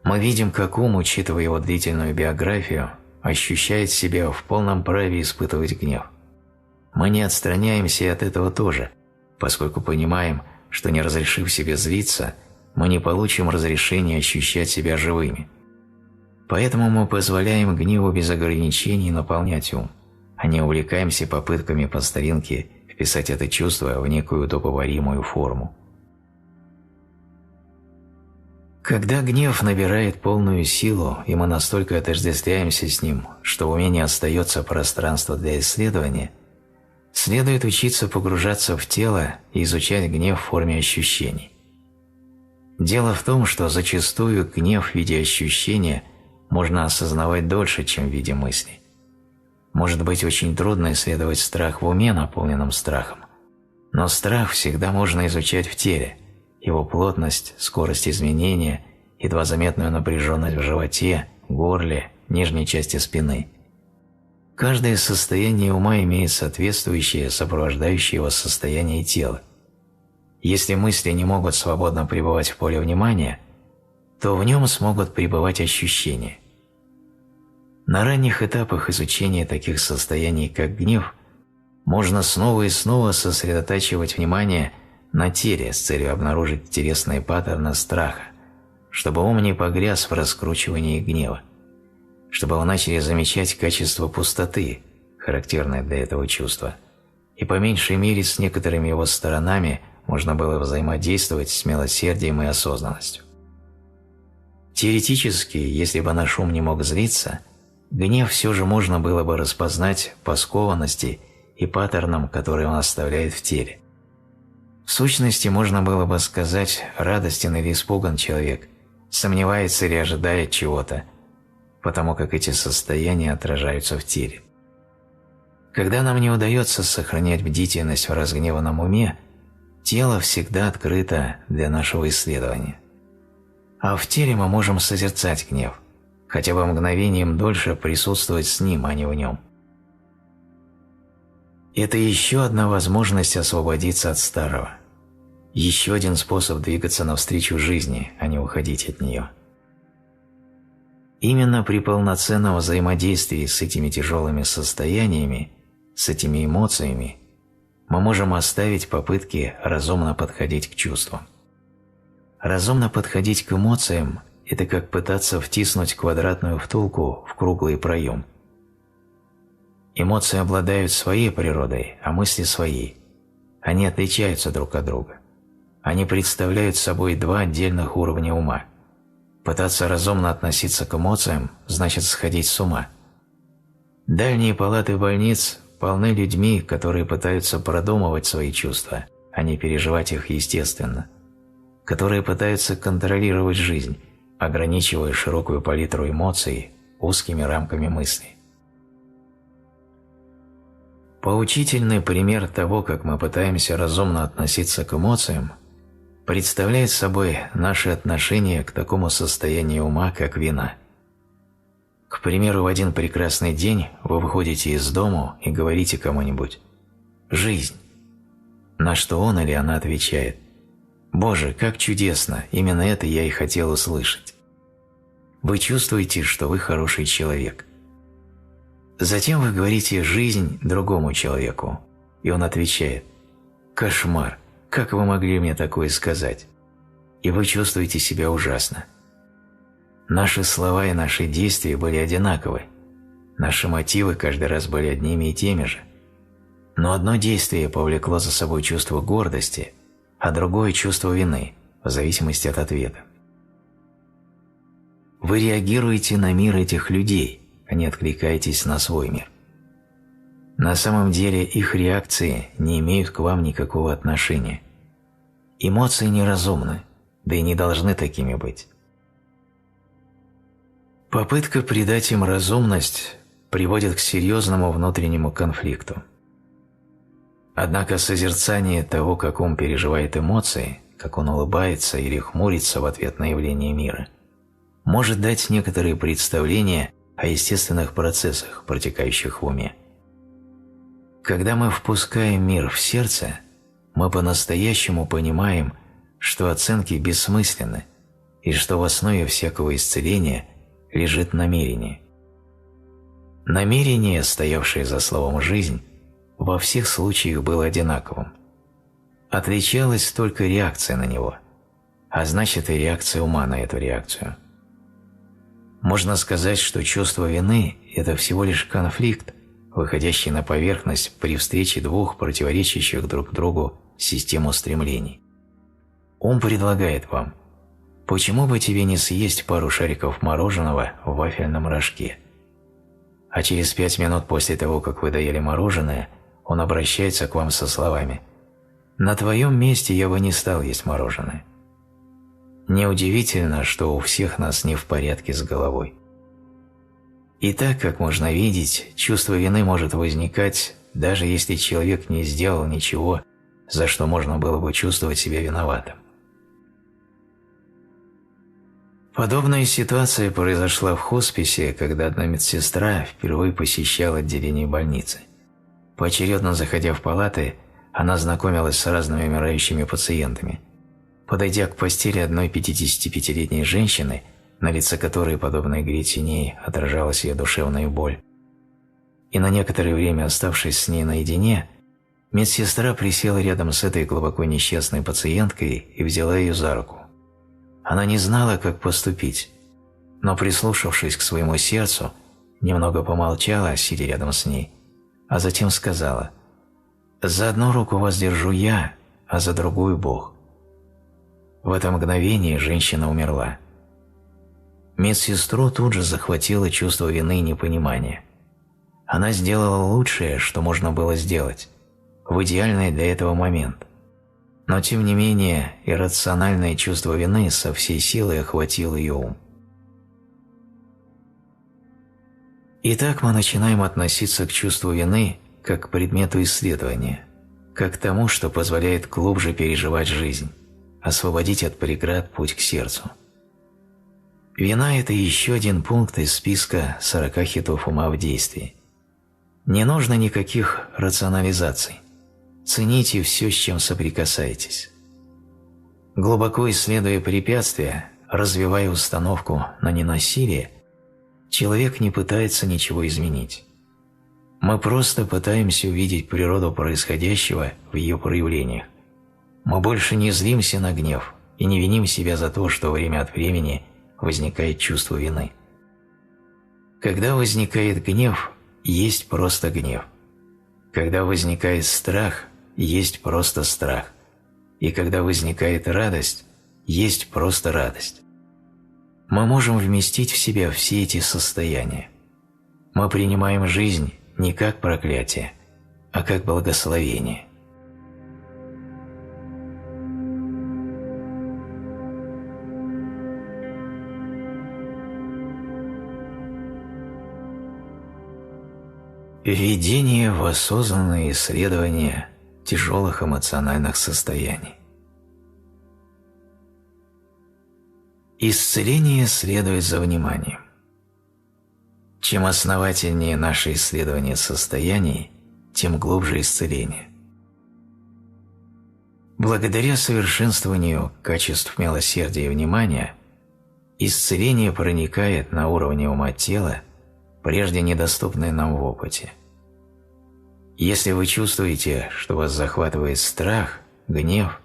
Мы видим, как ум, учитывая его длительную биографию, ощущает себя в полном праве испытывать гнев. Мы не отстраняемся и от этого тоже, поскольку понимаем, что не разрешив себе злиться, мы не получим разрешения ощущать себя живыми. Поэтому мы позволяем гневу без ограничений наполнять ум, а не увлекаемся попытками по старинке вписать это чувство в некую удобоваримую форму. Когда гнев набирает полную силу, и мы настолько отождествляемся с ним, что в уме не остается пространства для исследования, следует учиться погружаться в тело и изучать гнев в форме ощущений. Дело в том, что зачастую гнев в виде ощущения можно осознавать дольше, чем в виде мысли. Может быть очень трудно исследовать страх в уме, наполненном страхом, но страх всегда можно изучать в теле, его плотность, скорость изменения, едва заметную напряженность в животе, горле, нижней части спины. Каждое состояние ума имеет соответствующее, сопровождающее его состояние тела. Если мысли не могут свободно пребывать в поле внимания, то в нем смогут пребывать ощущения. На ранних этапах изучения таких состояний, как гнев, можно снова и снова сосредотачивать внимание на теле с целью обнаружить интересные паттерны страха, чтобы ум не погряз в раскручивании гнева, чтобы вы начали замечать качество пустоты, характерное для этого чувства, и по меньшей мере с некоторыми его сторонами можно было взаимодействовать с милосердием и осознанностью. Теоретически, если бы наш ум не мог злиться, гнев все же можно было бы распознать по скованности и паттернам, которые он оставляет в теле. В сущности, можно было бы сказать, радостен или испуган человек, сомневается или ожидает чего-то, потому как эти состояния отражаются в теле. Когда нам не удается сохранять бдительность в разгневанном уме, тело всегда открыто для нашего исследования. А в теле мы можем созерцать гнев, хотя бы мгновением дольше присутствовать с ним, а не в нем. Это еще одна возможность освободиться от старого. Еще один способ двигаться навстречу жизни, а не уходить от нее. Именно при полноценном взаимодействии с этими тяжелыми состояниями, с этими эмоциями, мы можем оставить попытки разумно подходить к чувствам. Разумно подходить к эмоциям – это как пытаться втиснуть квадратную втулку в круглый проем. Эмоции обладают своей природой, а мысли – своей. Они отличаются друг от друга. Они представляют собой два отдельных уровня ума. Пытаться разумно относиться к эмоциям значит сходить с ума. Дальние палаты больниц полны людьми, которые пытаются продумывать свои чувства, а не переживать их естественно, которые пытаются контролировать жизнь, ограничивая широкую палитру эмоций узкими рамками мыслей. Поучительный пример того, как мы пытаемся разумно относиться к эмоциям, представляет собой наше отношение к такому состоянию ума, как вина. К примеру, в один прекрасный день вы выходите из дому и говорите кому-нибудь «Жизнь», на что он или она отвечает «Боже, как чудесно, именно это я и хотел услышать». Вы чувствуете, что вы хороший человек. Затем вы говорите «жизнь» другому человеку, и он отвечает «Кошмар, как вы могли мне такое сказать?» И вы чувствуете себя ужасно. Наши слова и наши действия были одинаковы, наши мотивы каждый раз были одними и теми же. Но одно действие повлекло за собой чувство гордости, а другое – чувство вины, в зависимости от ответа. Вы реагируете на мир этих людей, а не откликаетесь на свой мир. На самом деле их реакции не имеют к вам никакого отношения. Эмоции неразумны, да и не должны такими быть. Попытка придать им разумность приводит к серьезному внутреннему конфликту. Однако созерцание того, как ум переживает эмоции, как он улыбается или хмурится в ответ на явление мира, может дать некоторые представления о естественных процессах, протекающих в уме. Когда мы впускаем мир в сердце, мы по-настоящему понимаем, что оценки бессмысленны и что в основе всякого исцеления лежит намерение. Намерение, стоявшее за словом «жизнь», во всех случаях было одинаковым. Отличалась только реакция на него, а значит и реакция ума на эту реакцию. Можно сказать, что чувство вины – это всего лишь конфликт, выходящий на поверхность при встрече двух противоречащих друг другу систем устремлений. Ум предлагает вам: почему бы тебе не съесть пару шариков мороженого в вафельном рожке? А через 5 минут после того, как вы доели мороженое, он обращается к вам со словами: «На твоем месте я бы не стал есть мороженое». Неудивительно, что у всех нас не в порядке с головой. И так, как можно видеть, чувство вины может возникать, даже если человек не сделал ничего, за что можно было бы чувствовать себя виноватым. Подобная ситуация произошла в хосписе, когда одна медсестра впервые посещала отделение больницы. Поочередно заходя в палаты, она знакомилась с разными умирающими пациентами. Подойдя к постели одной 55-летней женщины, на лице которой, подобно игре теней, отражалась ее душевная боль, и на некоторое время оставшись с ней наедине, медсестра присела рядом с этой глубоко несчастной пациенткой и взяла ее за руку. Она не знала, как поступить, но, прислушавшись к своему сердцу, немного помолчала, сидя рядом с ней, а затем сказала: «За одну руку вас держу я, а за другую – Бог». В это мгновение женщина умерла. Медсестру тут же захватило чувство вины и непонимания. Она сделала лучшее, что можно было сделать, в идеальный для этого момент. Но тем не менее иррациональное чувство вины со всей силой охватило ее ум. Итак, мы начинаем относиться к чувству вины как к предмету исследования, как к тому, что позволяет глубже переживать жизнь, освободить от преград путь к сердцу. Вина – это еще один пункт из списка 40 хитов ума в действии. Не нужно никаких рационализаций. Цените все, с чем соприкасаетесь. Глубоко исследуя препятствия, развивая установку на ненасилие, человек не пытается ничего изменить. Мы просто пытаемся увидеть природу происходящего в ее проявлениях. Мы больше не злимся на гнев и не виним себя за то, что время от времени возникает чувство вины. Когда возникает гнев, есть просто гнев. Когда возникает страх, есть просто страх. И когда возникает радость, есть просто радость. Мы можем вместить в себя все эти состояния. Мы принимаем жизнь не как проклятие, а как благословение. Введение в осознанное исследование тяжелых эмоциональных состояний. Исцеление следует за вниманием. Чем основательнее наше исследование состояний, тем глубже исцеление. Благодаря совершенствованию качеств милосердия и внимания, исцеление проникает на уровне ума тела, прежде недоступные нам в опыте. Если вы чувствуете, что вас захватывает страх, гнев,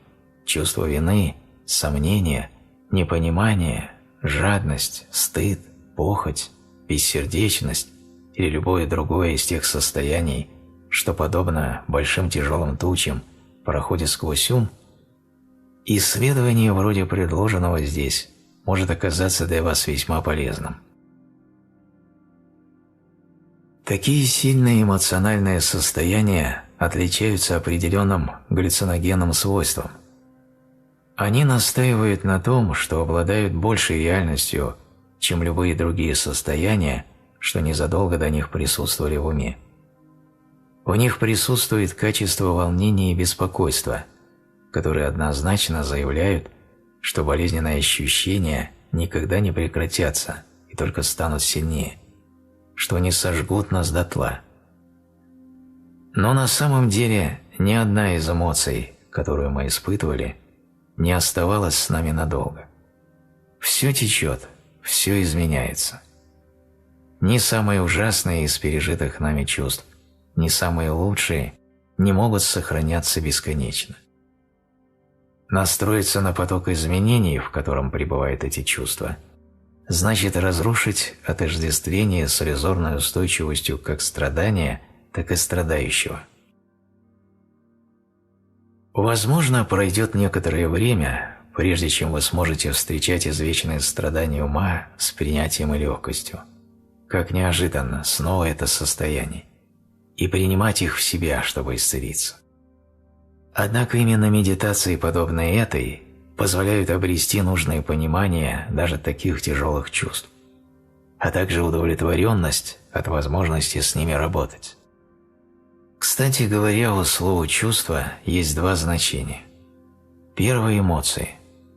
чувство вины, сомнение, непонимание, жадность, стыд, похоть, бессердечность или любое другое из тех состояний, что, подобно большим тяжелым тучам, проходит сквозь ум, исследование вроде предложенного здесь может оказаться для вас весьма полезным. Такие сильные эмоциональные состояния отличаются определенным галлюциногенным свойством. Они настаивают на том, что обладают большей реальностью, чем любые другие состояния, что незадолго до них присутствовали в уме. В них присутствует качество волнения и беспокойства, которые однозначно заявляют, что болезненные ощущения никогда не прекратятся и только станут сильнее, что они сожгут нас дотла. Но на самом деле ни одна из эмоций, которую мы испытывали, не оставалась с нами надолго. Все течет, все изменяется. Ни самые ужасные из пережитых нами чувств, ни самые лучшие не могут сохраняться бесконечно. Настроиться на поток изменений, в котором пребывают эти чувства, значит разрушить отождествление с иллюзорной устойчивостью как страдания, так и страдающего. Возможно, пройдет некоторое время, прежде чем вы сможете встречать извечные страдания ума с принятием и легкостью, как неожиданно снова это состояние, и принимать их в себя, чтобы исцелиться. Однако именно медитации, подобные этой, позволяют обрести нужное понимание даже таких тяжелых чувств, а также удовлетворенность от возможности с ними работать. Кстати говоря, у слова «чувство» есть два значения. Первое – эмоции,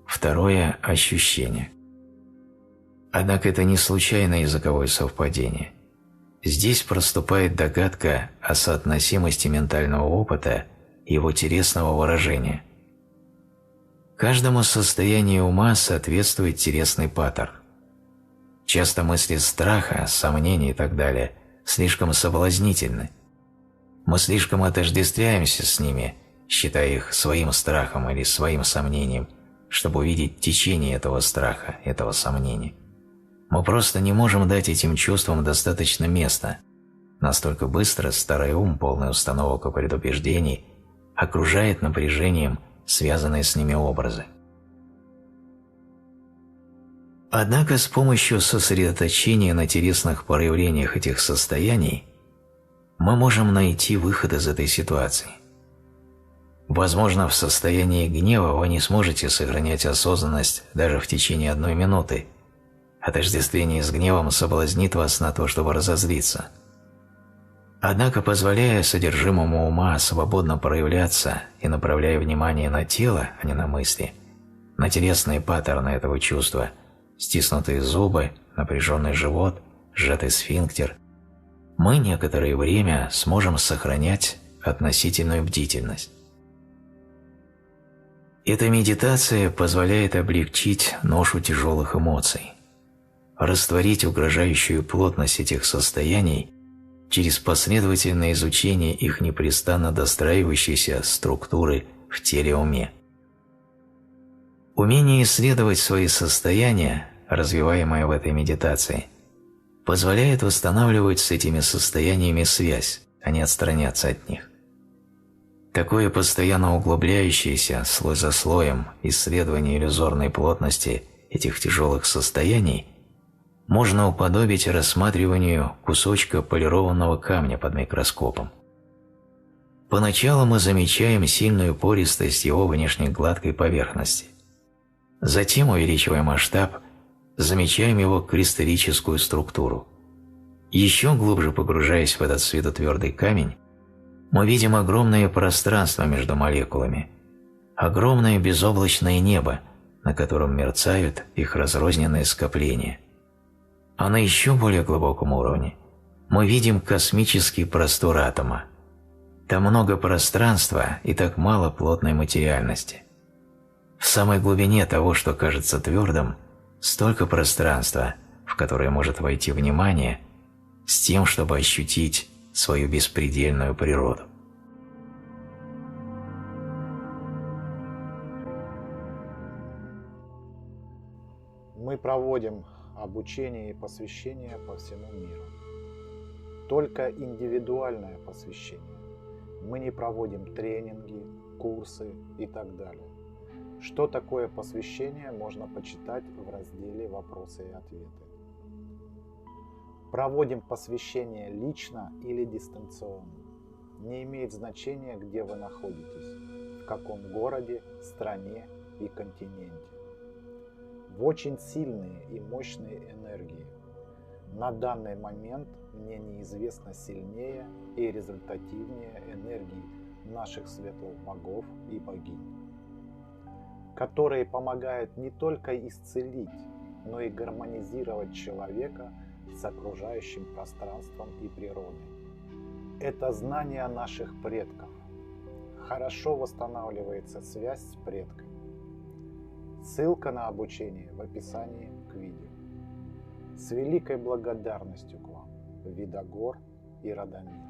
второе – ощущение. Однако это не случайное языковое совпадение. Здесь проступает догадка о соотносимости ментального опыта и его телесного выражения. Каждому состоянию ума соответствует телесный паттерн. Часто мысли страха, сомнений и так далее слишком соблазнительны. Мы слишком отождествляемся с ними, считая их своим страхом или своим сомнением, чтобы увидеть течение этого страха, этого сомнения. Мы просто не можем дать этим чувствам достаточно места. Настолько быстро старый ум, полный установок и предубеждений, окружает напряжением связанные с ними образы. Однако с помощью сосредоточения на телесных проявлениях этих состояний мы можем найти выход из этой ситуации. Возможно, в состоянии гнева вы не сможете сохранять осознанность даже в течение 1 минуты. Отождествление с гневом соблазнит вас на то, чтобы разозлиться. Однако, позволяя содержимому ума свободно проявляться и направляя внимание на тело, а не на мысли, на телесные паттерны этого чувства, стиснутые зубы, напряженный живот, сжатый сфинктер, мы некоторое время сможем сохранять относительную бдительность. Эта медитация позволяет облегчить ношу тяжелых эмоций, растворить угрожающую плотность этих состояний через последовательное изучение их непрестанно достраивающейся структуры в теле-уме. Умение исследовать свои состояния, развиваемое в этой медитации, позволяет восстанавливать с этими состояниями связь, а не отстраняться от них. Такое постоянно углубляющееся слой за слоем исследование иллюзорной плотности этих тяжелых состояний можно уподобить рассматриванию кусочка полированного камня под микроскопом. Поначалу мы замечаем сильную пористость его внешней гладкой поверхности. Затем, увеличивая масштаб, замечаем его кристаллическую структуру. Еще глубже погружаясь в этот светотвердый камень, мы видим огромное пространство между молекулами, огромное безоблачное небо, на котором мерцают их разрозненные скопления. А на еще более глубоком уровне мы видим космический простор атома. Там много пространства и так мало плотной материальности. В самой глубине того, что кажется твердым, столько пространства, в которое может войти внимание, с тем, чтобы ощутить свою беспредельную природу. Мы проводим обучение и посвящение по всему миру. Только индивидуальное посвящение. Мы не проводим тренинги, курсы и так далее. Что такое посвящение, можно почитать в разделе «Вопросы и ответы». Проводим посвящение лично или дистанционно. Не имеет значения, где вы находитесь, в каком городе, стране и континенте. В очень сильные и мощные энергии. На данный момент мне неизвестно сильнее и результативнее энергии наших светлых богов и богинь, которые помогают не только исцелить, но и гармонизировать человека с окружающим пространством и природой. Это знание наших предков. Хорошо восстанавливается связь с предками. Ссылка на обучение в описании к видео. С великой благодарностью к вам, Видогор и Радомир.